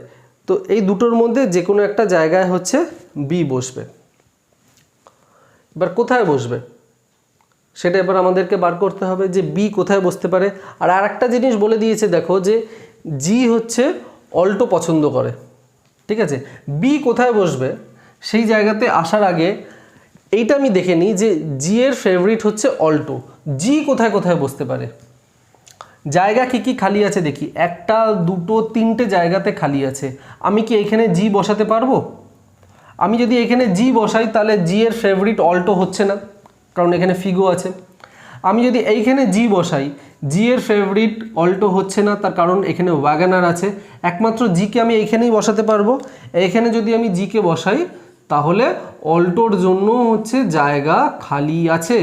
তো এই দুটোর মধ্যে যে কোনো একটা জায়গায় হচ্ছে বি বসবে। এবার কোথায় বসবে সেটা এবার আমাদেরকে বার করতে হবে যে বি কোথায় বসতে পারে। আর আরেকটা জিনিস বলে দিয়েছে, দেখো যে জি হচ্ছে অল্টো পছন্দ করে, ঠিক আছে। বি কোথায় বসবে সেই জায়গাতে আসার আগে এইটা আমি দেখে নিই যে জি এর ফেভারিট হচ্ছে অল্টো। জি কোথায় কোথায় বসতে পারে, জায়গা কি কি খালি আছে দেখি। একটা, দুটো, তিনটে জায়গাতে খালি আছে। আমি কি এখানে জি বসাতে পারবো? আমি যদি এখানে জি বসাই তাহলে জি এর ফেভারিট অল্টো হচ্ছে না, কারণ এখানে ফিগো আছে। আমি যদি এইখানে জি বসাই, জি এর ফেভারিট অল্টো হচ্ছে না, তার কারণ এখানে ওয়াগনার আছে। একমাত্র জিকে আমি এইখানেই বসাতে পারবো। এখানে যদি আমি জিকে বসাই তাহলে অল্টোর জন্য হচ্ছে জায়গা খালি আছে,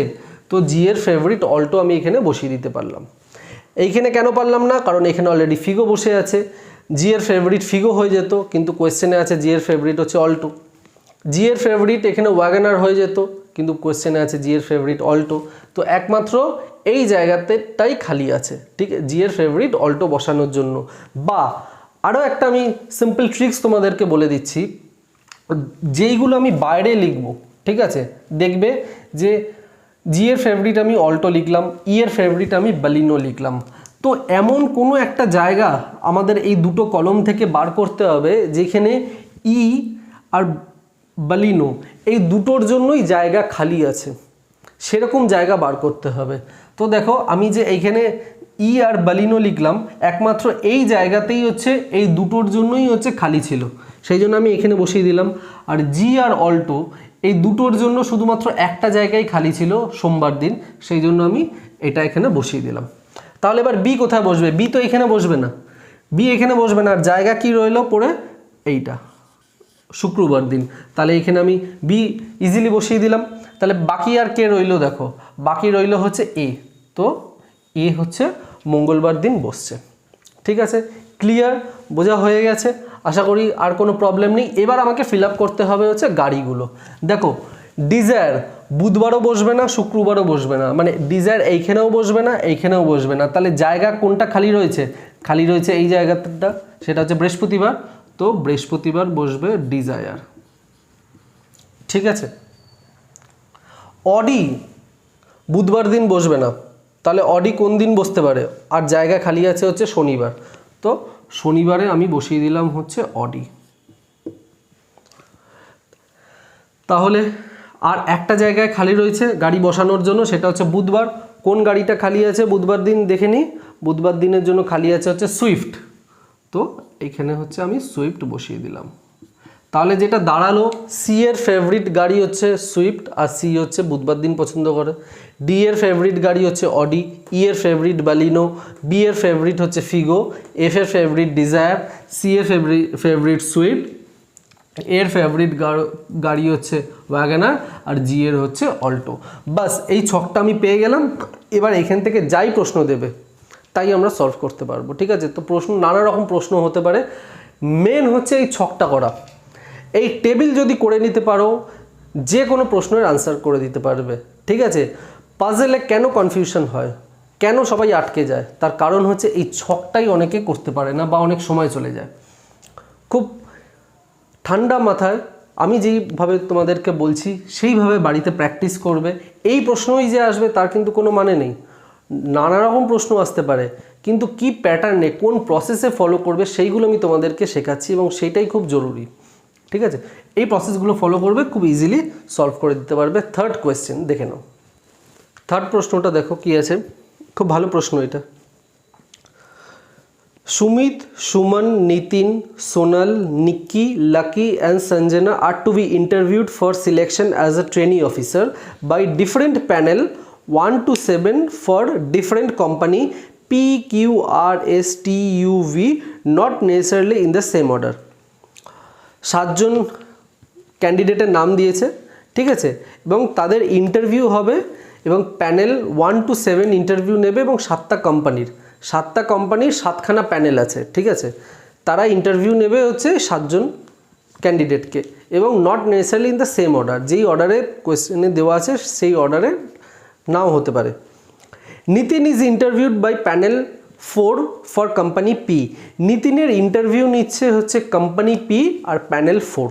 তো জি এর ফেভারিট অল্টো আমি এখানে বসিয়ে দিতে পারলাম। এইখানে কেন পারলাম না? কারণ এখানে অলরেডি ফিগো বসে আছে। জি এর ফেভারিট ফিগো হয়ে যেত, কিন্তু কোয়েশ্চেনে আছে জি এর ফেভারিট হচ্ছে অল্টো। জি এর ফেভারিট এখানে ওয়াগনার হয়ে যেত, কিন্তু কোয়েশ্চেনে আছে জি এর ফেভারিট অল্টো। তো একমাত্র এই জায়গাতেটাই খালি আছে, ঠিক জি এর ফেভারিট অল্টো বসানোর জন্য। বা আরও একটা আমি সিম্পল ট্রিক্স তোমাদেরকে বলে দিচ্ছি, যেইগুলো আমি বাইরে লিখব, ঠিক আছে, দেখবে যে জি এর ফেভারিট আমি অল্টো লিখলাম, ই এর ফেভারিট আমি বালিনো লিখলাম। তো এমন কোনো একটা জায়গা আমাদের এই দুটো কলম থেকে বার করতে হবে যেখানে ই আর বালিনো এই দুটোর জন্যই জায়গা খালি আছে, সেরকম জায়গা বার করতে হবে। তো দেখো আমি যে এইখানে ই আর বালিনো লিখলাম, একমাত্র এই জায়গাতেই হচ্ছে এই দুটোর জন্যই হচ্ছে খালি ছিল, সেই জন্য আমি এখানে বসিয়ে দিলাম। আর জি আর অল্টো এই দুটোর জন্য শুধুমাত্র একটা জায়গায় খালি ছিল সোমবার দিন, সেই জন্য আমি এটা এখানে বসিয়ে দিলাম। তাহলে এবার বি কোথায় বসবে? বি তো এখানে বসবে না, বি এখানে বসবে না। আর জায়গা কি রইলো পড়ে? এইটা শুক্রবার দিন। তাহলে এখানে আমি বি ইজিলি বসিয়ে দিলাম। তাহলে বাকি আর কে রইলো? দেখো বাকি রইলো হচ্ছে এ। তো এ হচ্ছে মঙ্গলবার দিন বসছে। ঠিক আছে, ক্লিয়ার, বোঝা হয়ে গেছে, আশা করি আর কোনো প্রবলেম নেই। এবার আমাকে ফিল আপ করতে হবে হচ্ছে গাড়িগুলো। দেখো ডিজায়ার বুধবারও বসবে না, শুক্রবারও বসবে না, মানে ডিজায়ার এইখানেও বসবে না, এইখানেও বসবে না, তাহলে জায়গা কোনটা খালি রয়েছে? খালি রয়েছে এই জায়গাটা, সেটা হচ্ছে বৃহস্পতিবার, তো বৃহস্পতিবার বসবে ডিজায়ার। ঠিক আছে, অডি বুধবার দিন বসবে না, তাহলে অডি কোন দিন বসতে পারে? আর জায়গা খালি আছে হচ্ছে শনিবার, তো শনিবারে আমি বসিয়ে দিলাম হচ্ছে অডি। তাহলে আর একটা জায়গায় খালি রয়েছে গাড়ি বসানোর জন্য, সেটা হচ্ছে বুধবার। কোন গাড়িটা খালি আছে বুধবার দিন দেখে নিই। বুধবার দিনের জন্য খালি আছে হচ্ছে সুইফট, তো এখানে হচ্ছে আমি সুইফট বসিয়ে দিলাম। তাহলে যেটা দাঁড়ালো, সি এর ফেভারিট গাড়ি হচ্ছে সুইফট, আর সি হচ্ছে বুধবার দিন পছন্দ করে। ডি এর ফেভারিট গাড়ি হচ্ছে অডি, ই এর ফেভারিট বালিনো, বি এর ফেভারিট হচ্ছে ফিগো, এফ এর ফেভারিট ডিজায়ার, সি এর ফেভারিট সুইফট, এর ফেভারিট গাড়ি হচ্ছে ওয়াগনার, আর জি এর হচ্ছে অল্টো। বাস এই ছকটা আমি পেয়ে গেলাম। এবার এখান থেকে যাই প্রশ্ন দেবে তাই আমরা সলভ করতে পারবো। ঠিক আছে, তো প্রশ্ন নানা রকম প্রশ্ন হতে পারে, মেন হচ্ছে এই ছকটা করা। এই টেবিল যদি করে নিতে পারো, যে কোনো প্রশ্নের আনসার করে দিতে পারবে। ঠিক আছে, পাজেলে কেন কনফিউশন হয়, কেন সবাই আটকে যায়, তার কারণ হচ্ছে এই ছকটাই অনেকে করতে পারে না বা অনেক সময় চলে যায়। খুব ঠান্ডা মাথায় আমি যেইভাবে তোমাদেরকে বলছি সেইভাবে বাড়িতে প্র্যাকটিস করবে। এই প্রশ্নই যে আসবে তার কিন্তু কোনো মানে নেই, নানা রকম প্রশ্ন আসতে পারে, কিন্তু কি প্যাটার্নে কোন প্রসেসে ফলো করবে সেইগুলো আমি তোমাদেরকে শেখাচ্ছি, এবং সেইটাই খুব জরুরি। ঠিক আছে, এই প্রসেসগুলো ফলো করবে, খুব ইজিলি সলভ করে দিতে পারবে। থার্ড কোয়েশ্চেন দেখে নাও। থার্ড প্রশ্নটা দেখো কি আছে, খুব ভালো প্রশ্ন এটা। Sumit, Suman, Nitin, Sonal, Nikki, Lucky and Sanjana are to be interviewed for selection as a trainee officer by different panel 1 to 7 for different company P, Q, R, S, T, U, V, not necessarily in the same order. 7জন ক্যান্ডিডেটের নাম দিয়েছে, ঠিক আছে, এবং তাদের interview হবে, এবং panel 1 to 7 interview নেবে, এবং 7টা কোম্পানির 7খানা প্যানেল আছে। ঠিক আছে, তারা ইন্টারভিউ নেবে হচ্ছে 7জন ক্যান্ডিডেটকে, এবং not necessarily in the same order, যেই অর্ডারে কোয়েশ্চেনে দেওয়া আছে সেই অর্ডারে নাও হতে পারে। Nitin is interviewed by panel 4 for company P. নিতিনের ইন্টারভিউ নিচ্ছে হচ্ছে কোম্পানি পি আর panel 4।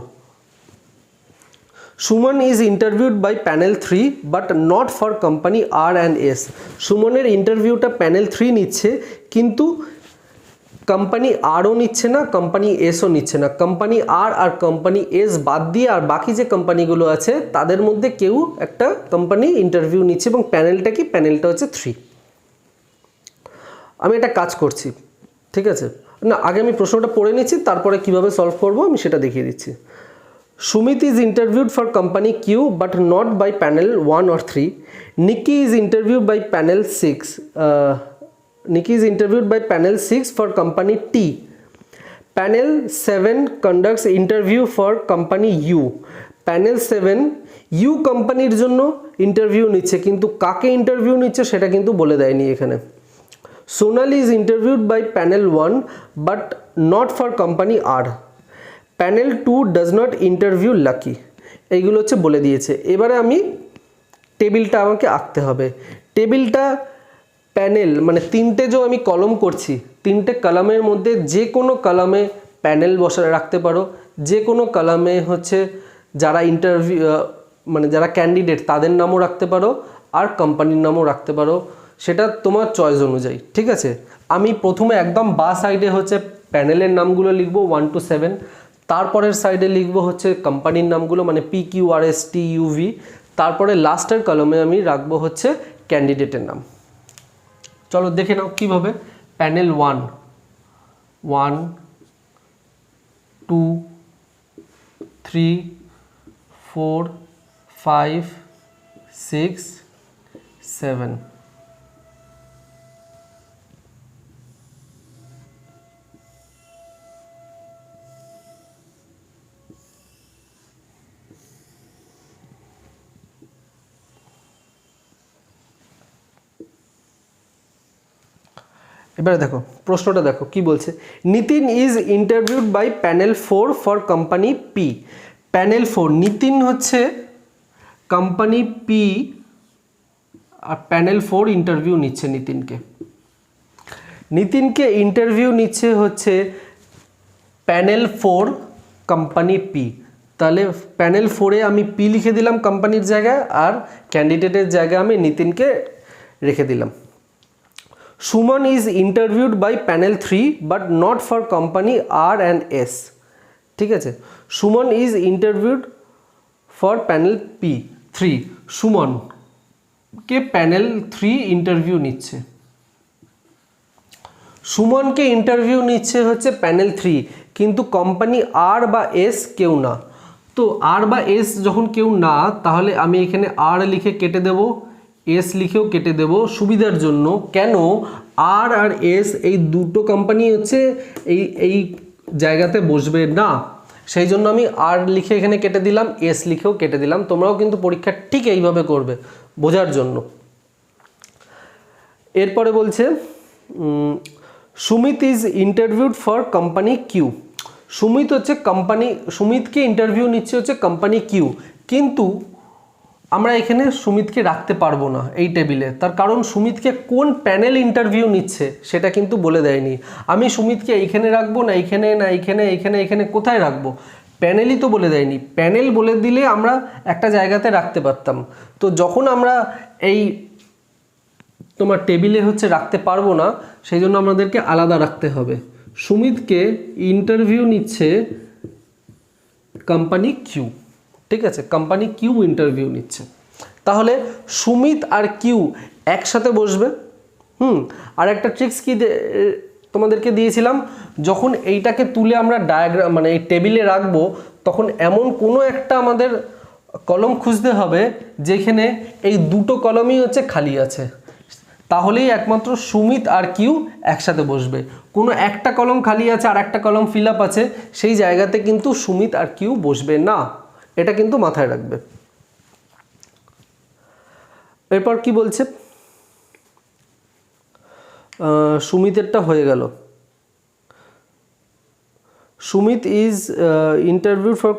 Suman is interviewed by panel 3 but not for company R and S. সুমনের ইন্টারভিউটা প্যানেল 3 নিচ্ছে, কিন্তু কোম্পানি আরও নিচ্ছে না, কোম্পানি এসও নিচ্ছে না। কোম্পানি আর আর কোম্পানি এস বাদ দিয়ে আর বাকি যে কোম্পানিগুলো আছে তাদের মধ্যে কেউ একটা কোম্পানি ইন্টারভিউ নিচ্ছে, এবং প্যানেলটা কি, প্যানেলটা হচ্ছে 3। আমি একটা কাজ করছি, ঠিক আছে, না আগে আমি প্রশ্নটা পড়ে নিচ্ছি, তারপরে কিভাবে সলভ করব আমি সেটা দেখিয়ে দিচ্ছি। Sumit is interviewed for company Q but not by panel 1 or 3. Nikki is interviewed by panel 6. Nikki is interviewed by panel 6 for company T. Panel 7 conducts interview for company U. Panel 7 U কোম্পানির জন্য interview নিচ্ছে, কিন্তু কাকে interview নিচ্ছে সেটা কিন্তু বলে দেয়নি এখানে। Sonal is interviewed by panel 1 but not for company R. Panel 2 does not interview lucky. এইগুলো হচ্ছে বলে দিয়েছে। এবারে আমি টেবিলটা আমাকে আঁকতে হবে। টেবিলটা প্যানেল মানে 3টে যে আমি কলম করছি, 3টে কলামের মধ্যে যে কোনো কলামে প্যানেল বসায় রাখতে পারো, যে কোনো কলামে হচ্ছে যারা ইন্টারভিউ মানে যারা ক্যান্ডিডেট তাদের নামও রাখতে পারো, আর কোম্পানির নামও রাখতে পারো, সেটা তোমার চয়েস অনুযায়ী। ঠিক আছে, আমি প্রথমে একদম বা সাইডে হচ্ছে প্যানেলের নামগুলো লিখবো 1 to 7, তারপরের সাইডে লিখবো হচ্ছে কোম্পানির নামগুলো মানে P, Q, R, S, T, U, V, তারপরে লাস্টের কলমে আমি রাখবো হচ্ছে ক্যান্ডিডেটের নাম। চলো দেখে নাও কীভাবে। প্যানেল 1, 1, 2, 3, 4, 5, 6, 7। এবারে দেখো প্রশ্নটা দেখো কি বলছে, Nitin is interviewed by panel 4 for company P. Panel 4 Nitin হচ্ছে কোম্পানি পি আর প্যানেল 4 ইন্টারভিউ নিচ্ছে নিতিনকে ইন্টারভিউ নিচ্ছে হচ্ছে প্যানেল 4 কোম্পানি পি। তাহলে প্যানেল 4-এ আমি পি লিখে দিলাম কোম্পানির জায়গায়, আর ক্যান্ডিডেটের জায়গায় আমি নিতিনকে রেখে দিলাম। Suman is interviewed by panel 3 but not for company R and S. ঠিক আছে, Suman is interviewed for panel P 3। সুমনকে প্যানেল 3 ইন্টারভিউ নিচ্ছে, সুমনকে ইন্টারভিউ নিচ্ছে হচ্ছে প্যানেল 3, কিন্তু কোম্পানি আর বা এস কেউ না। তো আর বা এস যখন কেউ না, তাহলে আমি এখানে আর লিখে কেটে দেব, এস লিখেও কেটে দেব সুবিধার জন্য। কেন, আর আর এস এই দুটো কোম্পানি হচ্ছে এই জায়গাতে বসবে না, সেই জন্য আমি আর লিখে এখানে কেটে দিলাম, এস লিখেও কেটে দিলাম। তোমরাও কিন্তু পরীক্ষা ঠিক এইভাবে করবে বোঝার জন্য। এরপরে বলছে Sumit is interviewed for company Q. Sumit হচ্ছে সুমিতকে ইন্টারভিউ নিচ্ছে হচ্ছে কোম্পানি কিউ, কিন্তু আমরা এখানে সুমিতকে রাখতে পারবো না এই টেবিলে। তার কারণ সুমিতকে কোন প্যানেল ইন্টারভিউ নিচ্ছে সেটা কিন্তু বলে দেয়নি। আমি সুমিতকে এইখানে রাখবো না এইখানে, না এইখানে কোথায় রাখবো, প্যানেলই তো বলে দেয়নি। প্যানেল বলে দিলে আমরা একটা জায়গাতে রাখতে পারতাম। তো যখন আমরা এই তোমার টেবিলে হচ্ছে রাখতে পারবো না, সেই জন্য আমাদেরকে আলাদা রাখতে হবে। সুমিতকে ইন্টারভিউ নিচ্ছে কোম্পানি কিউ। ঠিক আছে, কোম্পানি কিউ ইন্টারভিউ নিচ্ছে। তাহলে সুমিত আর কিউ একসাথে বসবে। আর একটা ট্রিক্স কি তোমাদেরকে দিয়েছিলাম, যখন এইটাকে তুলে আমরা ডায়াগ্রাম মানে এই টেবিলে রাখবো, তখন এমন কোনো একটা আমাদের কলম খুঁজতে হবে যেখানে এই দুটো কলমই হচ্ছে খালি আছে, তাহলেই একমাত্র সুমিত আর কিউ একসাথে বসবে। কোনো একটা কলম খালি আছে আর একটা কলম ফিল আপ আছে, সেই জায়গাতে কিন্তু সুমিত আর কিউ বসবে না, এটা কিন্তু মাথায় রাখবে। এরপর কি বলছে, সুমিতেরটা হয়ে গেল। Sumit is interview for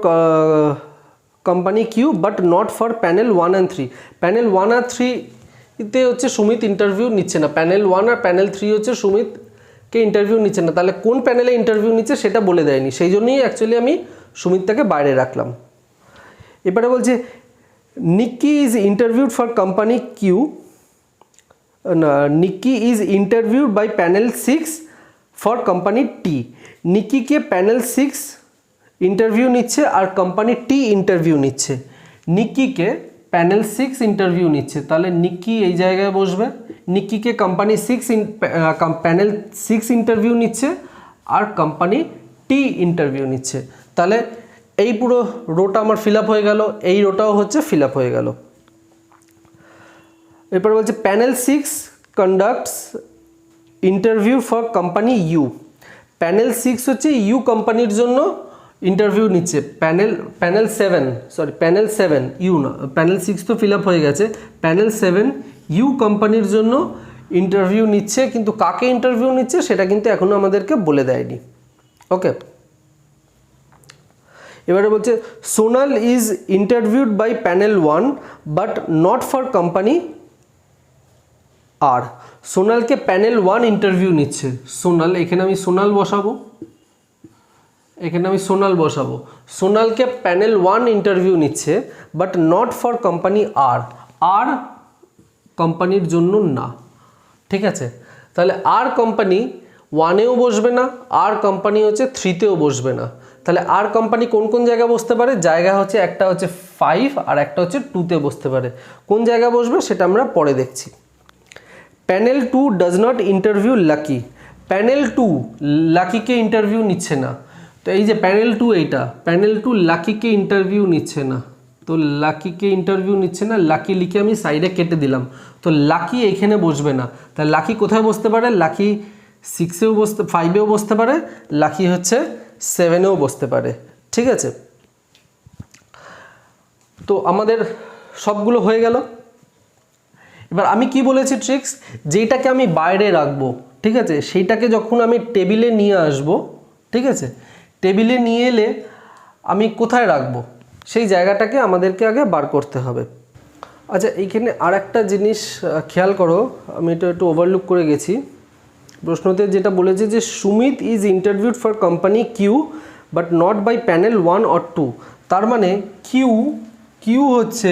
company Q but not for panel 1 and 3। Panel 1 আর 3-তে হচ্ছে সুমিত ইন্টারভিউ নিচ্ছে না, প্যানেল 1 আর প্যানেল 3 হচ্ছে সুমিতকে ইন্টারভিউ নিচ্ছে না। তাহলে কোন প্যানেলে ইন্টারভিউ নিচ্ছে সেটা বলে দেয়নি, সেই জন্যই অ্যাকচুয়ালি আমি সুমিতটাকে বাইরে রাখলাম। এবারে বলছে Nikki is interviewed for company Q, Nikki is interviewed by panel 6 for company T. নিক্কিকে প্যানেল 6 ইন্টারভিউ নিচ্ছে আর কোম্পানি টি ইন্টারভিউ নিচ্ছে। নিক্কিকে প্যানেল 6 ইন্টারভিউ নিচ্ছে, তাহলে নিক্কি এই জায়গায় বসবে। নিক্কিকে কোম্পানি 6 প্যানেল 6 ইন্টারভিউ নিচ্ছে আর কোম্পানি টি ইন্টারভিউ নিচ্ছে। তাহলে এই পুরো রোটা আমার ফিল আপ হয়ে গেল, এই রোটাও হচ্ছে ফিল আপ হয়ে গেল। এরপর বলছে panel 6 conducts interview for company U. Panel 6 হচ্ছে ইউ কোম্পানির জন্য ইন্টারভিউ নিচ্ছে। প্যানেল 7 ইউ না, প্যানেল 6 তো ফিল আপ হয়ে গেছে। প্যানেল 7 ইউ কোম্পানির জন্য ইন্টারভিউ নিচ্ছে, কিন্তু কাকে ইন্টারভিউ নিচ্ছে সেটা কিন্তু এখনো আমাদেরকে বলে দেয়নি। ওকে, এবারে বলছে Sonal is interviewed by panel 1 but not for company R. সোনালকে প্যানেল 1 ইন্টারভিউ নিচ্ছে। সোনাল, এখানে আমি সোনাল বসাবো, সোনালকে প্যানেল 1 ইন্টারভিউ নিচ্ছে but not for company R. আর কোম্পানির জন্য না। ঠিক আছে, তাহলে আর কোম্পানি 1-এও বসবে না, আর কোম্পানি হচ্ছে 3-তেও বসবে না। তাহলে আর কোম্পানি কোন কোন জায়গায় বসতে পারে, জায়গা হচ্ছে একটা হচ্ছে 5 আর একটা হচ্ছে 2-তে বসতে পারে। কোন জায়গায় বসবে সেটা আমরা পরে দেখছি। Panel 2 does not interview Lucky. Panel 2 লাকিকে ইন্টারভিউ নিচ্ছে না। তো এই যে প্যানেল 2, এইটা প্যানেল 2 লাকিকে ইন্টারভিউ নিচ্ছে না। তো লাকিকে ইন্টারভিউ নিচ্ছে না, লাকি লিখে আমি সাইডে কেটে দিলাম। তো লাকি এখানে বসবে না। তাহলে লাকি কোথায় বসতে পারে, লাকি 6-এও বসতে, 5-এও বসতে পারে, লাকি হচ্ছে 7-এও বসতে পারে। ঠিক আছে, তো আমাদের সবগুলো হয়ে গেল। এবার আমি কি বলেছি ট্রিক্স, যেটাকে আমি বাইরে রাখবো ঠিক আছে, সেইটাকে যখন আমি টেবিলে নিয়ে আসব, ঠিক আছে, টেবিলে নিয়ে এলে আমি কোথায় রাখবো সেই জায়গাটাকে আমাদেরকে আগে বার করতে হবে। আচ্ছা, এইখানে আর একটা জিনিস খেয়াল করো, আমি এটা একটু ওভারলুক করে গেছি। প্রশ্নতে যেটা বলেছে যে Sumit is interviewed for company Q but not by panel 1 or 2। তার মানে কিউ হচ্ছে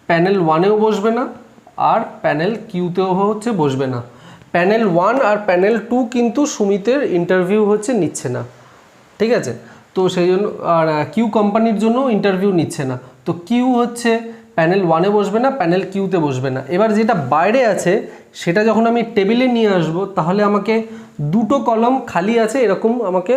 প্যানেল 1-এও বসবে না আর প্যানেল কিউতেও হচ্ছে বসবে না। প্যানেল 1 আর প্যানেল 2 কিন্তু সুমিতের ইন্টারভিউ হচ্ছে নিচ্ছে না, ঠিক আছে। তো সেই জন্য আর কিউ কোম্পানির জন্য ইন্টারভিউ নিচ্ছে না। তো কিউ হচ্ছে প্যানেল 1-এ বসবে না, প্যানেল কিউতে বসবে না। এবার যেটা বাইরে আছে সেটা যখন আমি টেবিলে নিয়ে আসব, তাহলে আমাকে দুটো কলাম খালি আছে এরকম আমাকে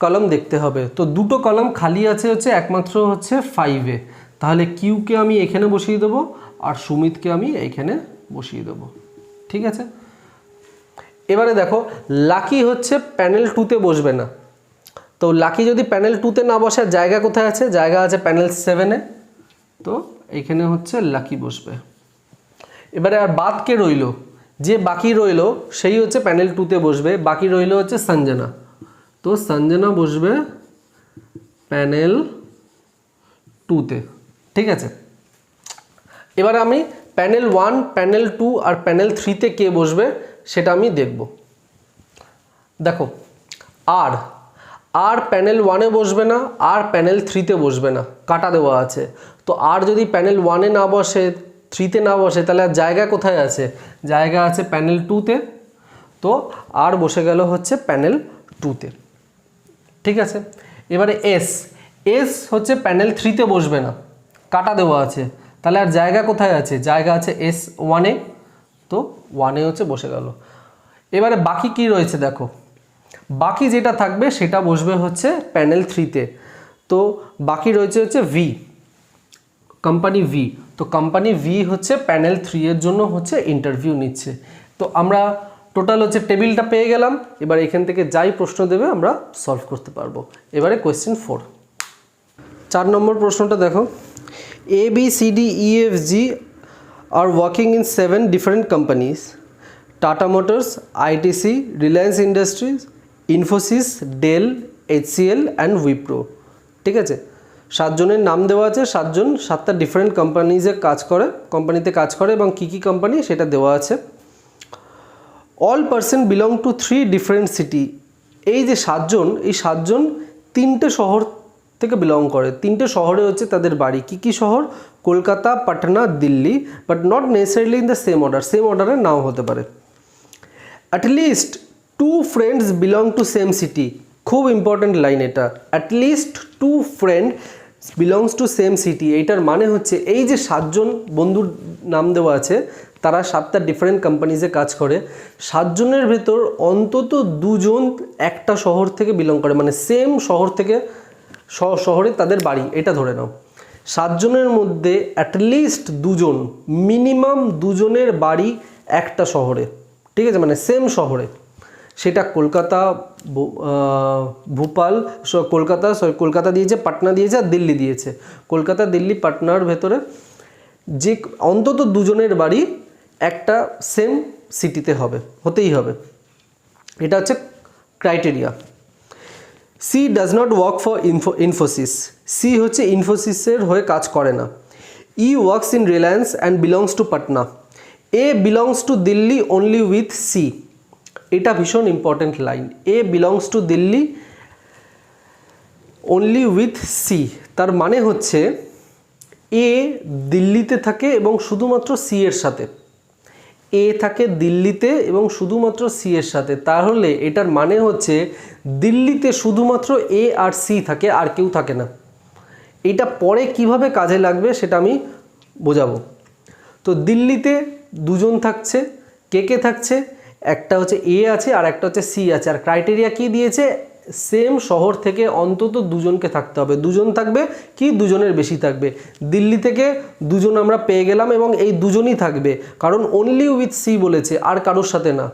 কলাম দেখতে হবে। তো দুটো কলাম খালি আছে হচ্ছে একমাত্র হচ্ছে 5-এ, তাহলে কিউকে আমি এখানে বসিয়ে দেবো আর সুমিতকে আমি এইখানে বসিয়ে দেবো, ঠিক আছে। এবারে দেখো, লাকি হচ্ছে প্যানেল 2-তে বসবে না। তো লাকি যদি প্যানেল 2-তে না বসার জায়গা কোথায় আছে? জায়গা আছে প্যানেল 7-এ, তো এইখানে হচ্ছে লাকি বসবে। এবারে আর বাদ কে রইল? যে বাকি রইল সেই হচ্ছে প্যানেল 2-তে বসবে। বাকি রইল হচ্ছে সঞ্জনা, তো সঞ্জনা বসবে প্যানেল 2-তে, ঠিক আছে। এবার আমি প্যানেল 1, প্যানেল 2 আর প্যানেল 3-তে কে বসবে সেটা আমি দেখব। দেখো, আর প্যানেল 1-এ বসবে না, আর প্যানেল 3-তে বসবে না, কাটা দেওয়া আছে। তো আর যদি প্যানেল 1-এ না বসে, 3-তে না বসে, তাহলে আর জায়গা কোথায় আছে? জায়গা আছে প্যানেল 2-তে, তো আর বসে গেল হচ্ছে প্যানেল 2-তে, ঠিক আছে। এবারে এস হচ্ছে প্যানেল 3-তে বসবে না, কাটা দেওয়া আছে, তাহলে আর জায়গা কোথায় আছে? জায়গা আছে S1-এ, তো 1-এ হচ্ছে বসে গেল। এবারে বাকি কি রয়েছে দেখো, বাকি যেটা থাকবে সেটা বসবে হচ্ছে প্যানেল 3-তে। তো বাকি রয়েছে হচ্ছে ভি, কোম্পানি ভি। তো কোম্পানি ভি হচ্ছে প্যানেল 3-এর জন্য হচ্ছে ইন্টারভিউ নিচ্ছে। তো আমরা টোটাল হচ্ছে টেবিলটা পেয়ে গেলাম। এবার এখান থেকে যাই প্রশ্ন দেবে আমরা সলভ করতে পারবো। এবারে কোয়েশ্চেন 4, 4 নম্বর প্রশ্নটা দেখো, ABCDEFG are working in 7 different companies: Tata Motors, ITC, Reliance Industries, Infosys, Dell, HCL and Wipro, ঠিক আছে। 7 জনের নাম দেওয়া আছে, 7 জন 7টা ডিফারেন্ট কোম্পানিতে কাজ করে এবং কী কী কোম্পানি সেটা দেওয়া আছে। All person belong to 3 different city. এই যে 7 জন, এই 7 জন 3টে শহর থেকে বিলং করে, 3টে শহরে হচ্ছে তাদের বাড়ি। কী কী শহর? Kolkata, Patna, Delhi, but not necessarily in the same order, same অর্ডারে নাও হতে পারে। At least 2 friends belong to same city, খুব ইম্পর্ট্যান্ট লাইন এটা। At least 2 friend belongs to same city, এইটার মানে হচ্ছে এই যে 7 জন বন্ধুর নাম দেওয়া আছে, তারা 7টা ডিফারেন্ট কোম্পানিজে কাজ করে। 7 জনের ভেতর অন্তত 2 জন একটা শহর থেকে বিলং করে, মানে সেম শহর থেকে শহরে তাদের বাড়ি, এটা ধরে নাও। 7 জনের মধ্যে অ্যাটলিস্ট 2 জন, মিনিমাম 2 জনের বাড়ি একটা শহরে, ঠিক আছে, মানে সেম শহরে। সেটা কলকাতা, ভোপাল, কলকাতা দিয়েছে, পাটনা দিয়েছে আর দিল্লি দিয়েছে। কলকাতা, দিল্লি, পাটনার ভেতরে যে অন্তত 2 জনের বাড়ি একটা সেম সিটিতে হতেই হবে, এটা হচ্ছে criteria. C does not work for Infosys, C হচ্ছে ইনফোসিসের হয়ে কাজ করে না। E works in Reliance and belongs to Patna. A belongs to Delhi only with C, এটা ভীষণ important line. A belongs to Delhi only with C, তার মানে হচ্ছে এ দিল্লিতে থাকে এবং শুধুমাত্র সি এর সাথে। এ থাকে দিল্লিতে এবং শুধুমাত্র সি এর সাথে, তাহলে এটার মানে হচ্ছে দিল্লিতে শুধুমাত্র এ আর সি থাকে, আর কেউ থাকে না। এটা পরে কিভাবে কাজে লাগবে সেটা আমি বোঝাবো। তো দিল্লিতে 2 জন থাকছে, কে থাকছে? একটা হচ্ছে এ আছে আর একটা হচ্ছে সি আছে। আর ক্রাইটেরিয়া কি দিয়েছে? সেম শহর থেকে অন্তত 2 জনকে থাকতে হবে। 2 জন থাকবে কি 2 জনের বেশি থাকবে। দিল্লি থেকে 2 জন আমরা পেয়ে গেলাম এবং এই 2 জনই থাকবে, কারণ অনলি উইথ সি বলেছে, আর কারোর সাথে না।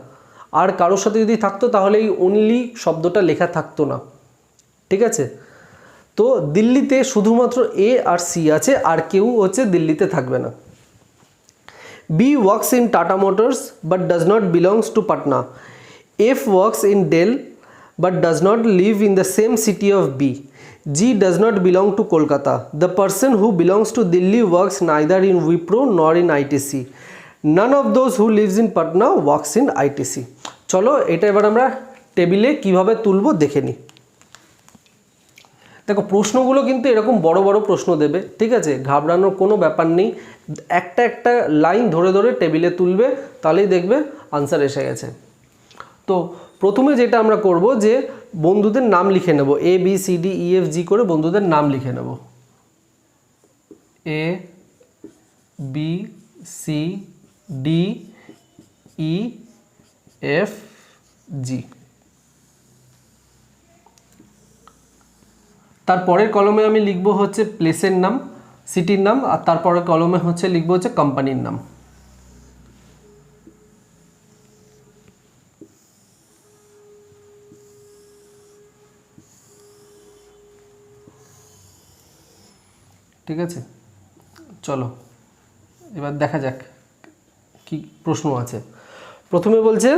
আর কারোর সাথে যদি থাকতো তাহলে এই অনলি শব্দটা লেখা থাকতো না, ঠিক আছে। তো দিল্লিতে শুধুমাত্র এ আর সি আছে, আর কেউ হচ্ছে দিল্লিতে থাকবে না। B works in Tata Motors but does not belongs to Patna. F works in Dell but does not live in the same city of B. G does not belong to Kolkata. The person who belongs to Delhi works neither in Wipro nor in ITC. None of those who lives in Patna works in ITC. চলো এটা এবার আমরা টেবিলে কিভাবে তুলবো দেখে নিই। দেখো প্রশ্নগুলো কিন্তু এরকম বড় বড় প্রশ্ন দেবে, ঠিক আছে, ঘাবড়ানোর কোনো ব্যাপার নেই। একটা একটা লাইন ধরে ধরে টেবিলে তুলবে, তাহলেই দেখবে আনসার এসে গেছে। তো প্রথমে যেটা আমরা করব যে বন্ধুদের নাম লিখে নেব, A B C D E F G করে বন্ধুদের নাম লিখে নেব। A B C D E F G. তারপরের কলমে আমি লিখব হচ্ছে প্লেসের নাম, সিটির নাম, আর তারপরের কলমে হচ্ছে লিখব হচ্ছে কোম্পানির নাম। ঠিক আছে, চলো এবার দেখা যাক কি প্রশ্ন আছে। প্রথমে বলছে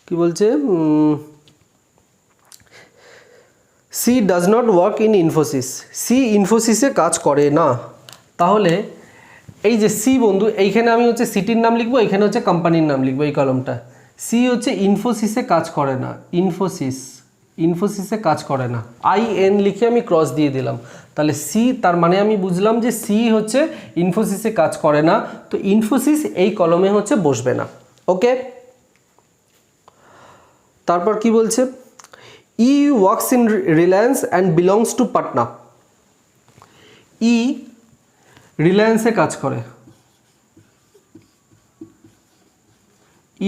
কি বলছে, C does not work in Infosys. C ইনফোসিসে কাজ করে না। তাহলে এই যে সি বন্ধু, এইখানে আমি হচ্ছে সিটির নাম লিখবো, এইখানে হচ্ছে কোম্পানির নাম লিখবো এই কলমটা। সি হচ্ছে ইনফোসিসে কাজ করে না, ইনফোসিসে কাজ করে না, আই এন লিখে আমি ক্রস দিয়ে দিলাম। তাহলে সি, তার মানে আমি বুঝলাম যে সি হচ্ছে ইনফোসিসে কাজ করে না, তো ইনফোসিস এই কলমে হচ্ছে বসবে না। ওকে, তারপর কি বলছে, E works in Reliance and belongs to Patna. E রিলায়েন্সে কাজ করে,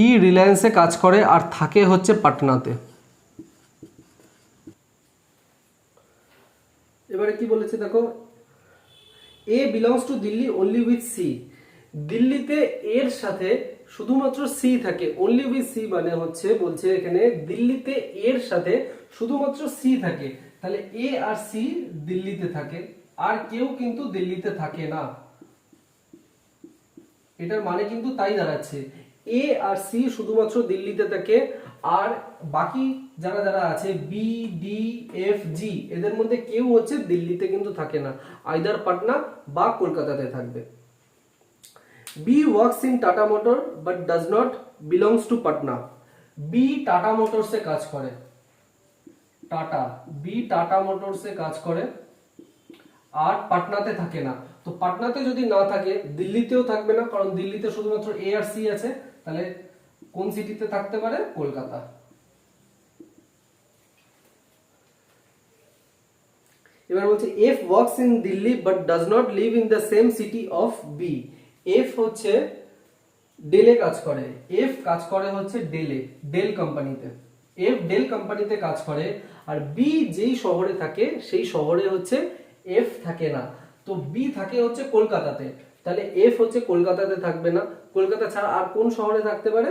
ই রিলায়েন্সে কাজ করে আর থাকে হচ্ছে পাটনাতে। এবারে কি বলেছে দেখো, A belongs to Delhi only with C. দিল্লিতে এর সাথে শুধুমাত্র সি থাকে, অনলি উইথ সি মানে হচ্ছে বলছে এখানে দিল্লিতে এর সাথে শুধুমাত্র সি থাকে। তাহলে এ আর সি দিল্লিতে থাকে, আর কেউ কিন্তু দিল্লিতে থাকে না। এটার মানে কিন্তু তাই দাঁড়াচ্ছে, এ আর সি শুধুমাত্র দিল্লিতে থাকে, আর বাকি যারা যারা আছে বি ডি এফ জি এদের মধ্যে কেউ হচ্ছে দিল্লিতে কিন্তু থাকে না, আইদার পাটনা বা কলকাতাতে থাকবে। B works in Tata motor but does not belongs to Patna. B Tata মোটরসে কাজ করে, বি টাটা মোটরসে কাজ করে আর পাটনাতে থাকে না। তো পাটনাতে যদি না থাকে দিল্লিতেও থাকবে না, কারণ দিল্লিতে শুধুমাত্র এ আর সি আছে। তাহলে কোন সিটিতে থাকতে পারে, কলকাতা। এবার বলছে F works in Delhi but does not live in the same city of B. F হচ্ছে ডেলে কাজ করে, এফ কাজ করে হচ্ছে ডেল কোম্পানিতে। এফ ডেল কোম্পানিতে কাজ করে, আর বি যেই শহরে থাকে সেই শহরে হচ্ছে এফ থাকে না। তো বি থাকে হচ্ছে কলকাতাতে, তাহলে এফ হচ্ছে কলকাতাতে থাকবে না। কলকাতা ছাড়া আর কোন শহরে থাকতে পারে,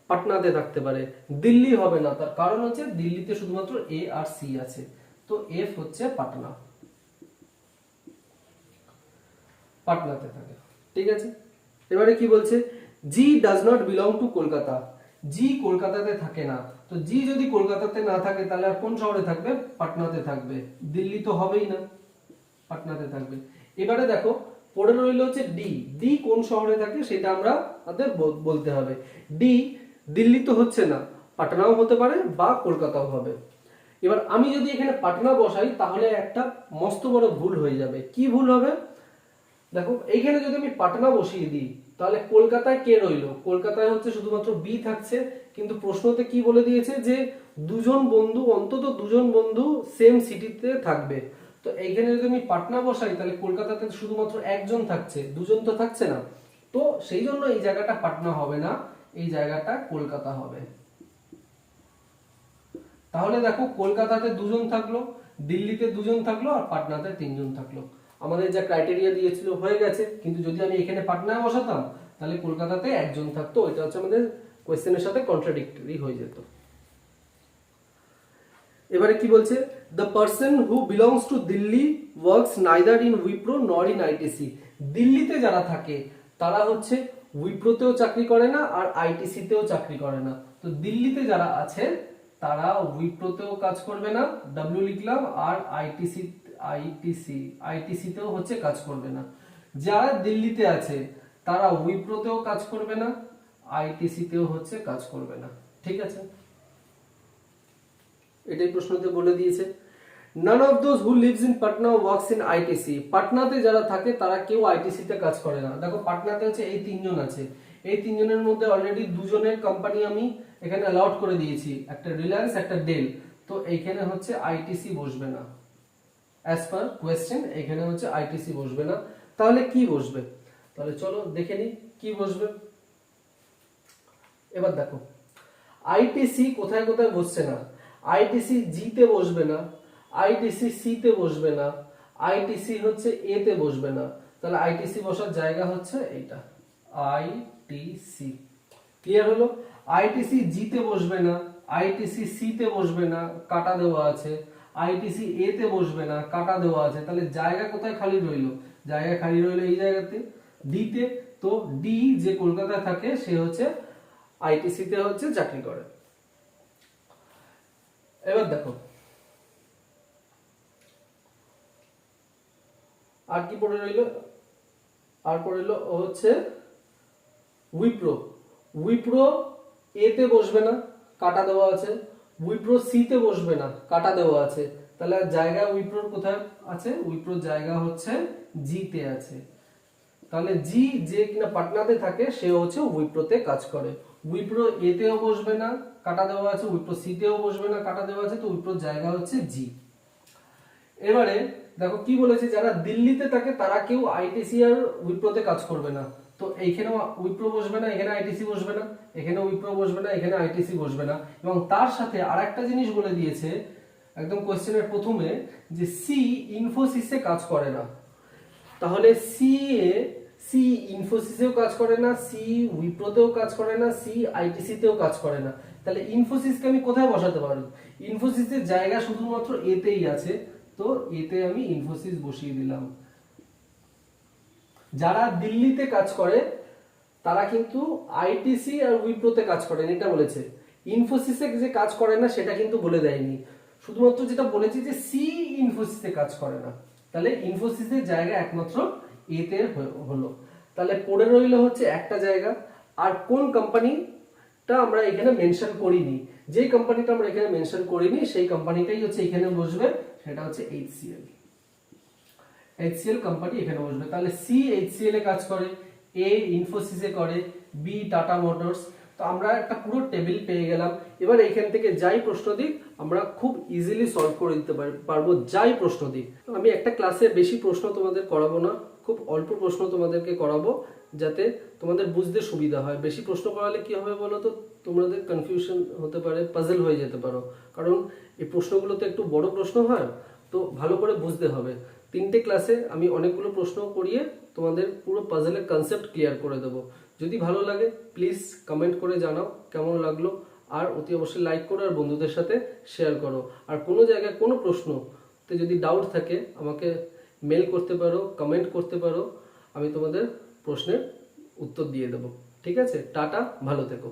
পাটনাতে থাকতে পারে, দিল্লি হবে না। তার কারণ হচ্ছে দিল্লিতে শুধুমাত্র এ আর সি আছে, তো এফ হচ্ছে পাটনা, পাটনাতে থাকে। ঠিক আছে, এবারে কি বলছে, G does not belong to Kolkata. G কলকাতাতে থাকে না, তো জি যদি কলকাতাতে না থাকে তাহলে আর কোন শহরে থাকবে, পাটনাতে থাকবে, দিল্লি তো হবেই না, পাটনাতে থাকবে। এবারে দেখো পড়ে রইল হচ্ছে ডি। ডি কোন শহরে থাকে সেটা আমরা আমাদের বলতে হবে। ডি দিল্লি তো হচ্ছে না, পাটনাও হতে পারে বা কলকাতাও হবে। এবার আমি যদি এখানে পাটনা বসাই তাহলে একটা মস্ত বড় ভুল হয়ে যাবে। কি ভুল হবে, দেখো এইখানে যদি আমি পাটনা বসিয়ে দিই তাহলে কলকাতায় কে রইলো, কলকাতায় হচ্ছে শুধুমাত্র বি থাকছে, কিন্তু প্রশ্নতে কি বলে দিয়েছে যে দুজন বন্ধু, অন্তত দুজন বন্ধু সেম সিটিতে থাকবে। তো এইখানে যদি আমি পাটনা বসাই তাহলে কলকাতাতে শুধুমাত্র একজন থাকছে, দুজন তো থাকছে না। তো সেই জন্য এই জায়গাটা পাটনা হবে না, এই জায়গাটা কলকাতা হবে। তাহলে দেখো কলকাতাতে দুজন থাকলো, দিল্লিতে দুজন থাকলো, আর পাটনাতে তিনজন থাকলো। আমাদের যা ক্রাইটেরিয়া দিয়েছিল হয়ে গেছে, কিন্তু যদি আমি এখানে পাটনায় বসাতাম তাহলে কলকাতাতে একজন থাকতো, এটা হচ্ছে আমাদের কোয়েশ্চেনের সাথে কন্ট্রাডিক্টরি হয়ে যেত। এবারে কি বলছে, the person who belongs to Delhi works neither in Wipro নর ইন আইটিসি। দিল্লিতে যারা থাকে তারা হচ্ছে উইপ্রোতেও চাকরি করে না আর আইটিসিতেও চাকরি করে না। তো দিল্লিতে যারা আছে তারা উইপ্রোতেও কাজ করবে না, ডাব্লিউ লিখলাম, আর আইটিসিতেও হচ্ছে কাজ করবে না। যারা দিল্লিতে আছে তারা উইপ্রোতেও কাজ করবে না, আইটিসিতেও হচ্ছে কাজ করবে না। ঠিক আছে, এটাই প্রশ্নতে বলে দিয়েছে। None of those who lives in Patna works in ITC. পাটনাতে যারা থাকে তারা কেউ আইটিসিতে কাজ করে না। দেখো পাটনাতে হচ্ছে এই তিনজন আছে, এই তিনজনের মধ্যে অলরেডি দুজনের কোম্পানি আমি এখানে অ্যালাউড করে দিয়েছি, একটা রিলায়েন্স একটা ডেল। তো এইখানে হচ্ছে আইটিসি বসবে না, অ্যাজ পার কোয়েশ্চেন এখানে হচ্ছে আইটিসি বসবে না। তাহলে কি বসবে? তাহলে চলো দেখে নিই কি বসবে। এবার দেখো আইটিসি কোথায় কোথায় বসছে না। আইটিসি জিতে বসবে না, আইটিসি সিতে বসবে না, আইটিসি হচ্ছে এ তে বসবে না। তাহলে আইটিসি বসার জায়গা হচ্ছে এইটা, আইটিসি। ক্লিয়ার হলো? আইটিসি জিতে বসবে না, আইটিসি সিতে বসবে না, কাটা দেওয়া আছে, আইটিসি এ তে বসবে না, কাটা দেওয়া আছে। তাহলে জায়গা কোথায় খালি রইলো? জায়গা খালি রইলো এই জায়গাতে, ডি তে। তো ডি যে কলকাতায় থাকে সে হচ্ছে আইটিসি তে হচ্ছে চাকরি করে। এবার দেখো আর কি পড়ে রইল, আর পড়ে রইল হচ্ছে উইপ্রো। উইপ্রো এ তে বসবে না, কাটা দেওয়া আছে, উইপ্রো সি তে বসবে না, কাটা দেওয়া আছে। তাহলে জায়গা উইপ্রোর কোথায় আছে? উইপ্রোর জায়গা হচ্ছে জি তে আছে। তাহলে জি যে কিনা পাটনাতে থাকে সে হচ্ছে উইপ্রোতে কাজ করে। উইপ্রো এ তেও বসবে না, কাটা দেওয়া আছে, উইপ্রো সি তেও বসবে না, কাটা দেওয়া আছে। তো উইপ্রোর জায়গা হচ্ছে জি। এবারে দেখো কি বলেছে, যারা দিল্লিতে থাকে তারা কেউ আইটিসি আর উইপ্রোতে কাজ করবে না। তো এইখানেও উইপ্রো বসবে না, এখানে আইটিসি বসবে না, এখানে উইপ্রো বসবে না, এখানে আইটিসি বসবে না। এবং তার সাথে আরেকটা জিনিস বলে দিয়েছে একদম কোশ্চেনের প্রথমে, যে সি ইনফোসিসে কাজ করে না। তাহলে সি ইনফোসিসেও কাজ করে না, সি উইপ্রোতেও কাজ করে না, সি আইটিসিতেও কাজ করে না। তাহলে ইনফোসিসকে আমি কোথায় বসাতে পারি? ইনফোসিসের জায়গা শুধুমাত্র এতেই আছে, তো এতে আমি ইনফোসিস বসিয়ে দিলাম। যারা দিল্লিতে কাজ করে তারা কিন্তু আইটিসি আর উইপ্রোতে কাজ করেন এটা বলেছে। ইনফোসিসে যে কাজ করে না সেটা কিন্তু বলে দেয়নি, শুধুমাত্র যেটা বলেছে যে সি ইনফোসিসে কাজ করে না। তাহলে ইনফোসিসের জায়গা একমাত্র এতে হলো। তাহলে পড়ে রইল হচ্ছে একটা জায়গা। আর কোন কোম্পানিটা আমরা এখানে মেনশন করিনি, যে কোম্পানিটা আমরা এখানে মেনশন করিনি সেই কোম্পানিটাই হচ্ছে এখানে বসবে, সেটা হচ্ছে এইচসিএল। এইচসিএল কোম্পানি এখানে বসবে। তাহলে সি এইচসিএল এ কাজ করে, এ ইনফোসিসে করে, বি টাটা মোটরস। তো আমরা একটা পুরো টেবিল পেয়ে গেলাম। এবার এইখান থেকে যাই প্রশ্ন দিক আমরা খুব ইজিলি সলভ করে দিতে পারবো, যাই প্রশ্ন দিক। আমি একটা ক্লাসে বেশি প্রশ্ন তোমাদের করাবো না, খুব অল্প প্রশ্ন তোমাদেরকে করাবো যাতে তোমাদের বুঝতে সুবিধা হয়। বেশি প্রশ্ন করালে কি হবে বলো তো, তোমাদের কনফিউশন হতে পারে, পাজল হয়ে যেতে পারো, কারণ এই প্রশ্নগুলো তো একটু বড় প্রশ্ন হয়, তো ভালো করে বুঝতে হবে। 3টে ক্লাসে আমি অনেকগুলো প্রশ্ন করিয়ে তোমাদের পুরো পাজলের কনসেপ্ট ক্লিয়ার করে দেবো। যদি ভালো লাগে প্লিজ কমেন্ট করে জানাও কেমন লাগলো, আর অতি অবশ্যই লাইক করো আর বন্ধুদের সাথে শেয়ার করো। আর কোনো জায়গায় কোনো প্রশ্নতে যদি ডাউট থাকে আমাকে মেল করতে পারো, কমেন্ট করতে পারো, আমি তোমাদের প্রশ্নের উত্তর দিয়ে দেবো। ঠিক আছে, টাটা, ভালো থেকো।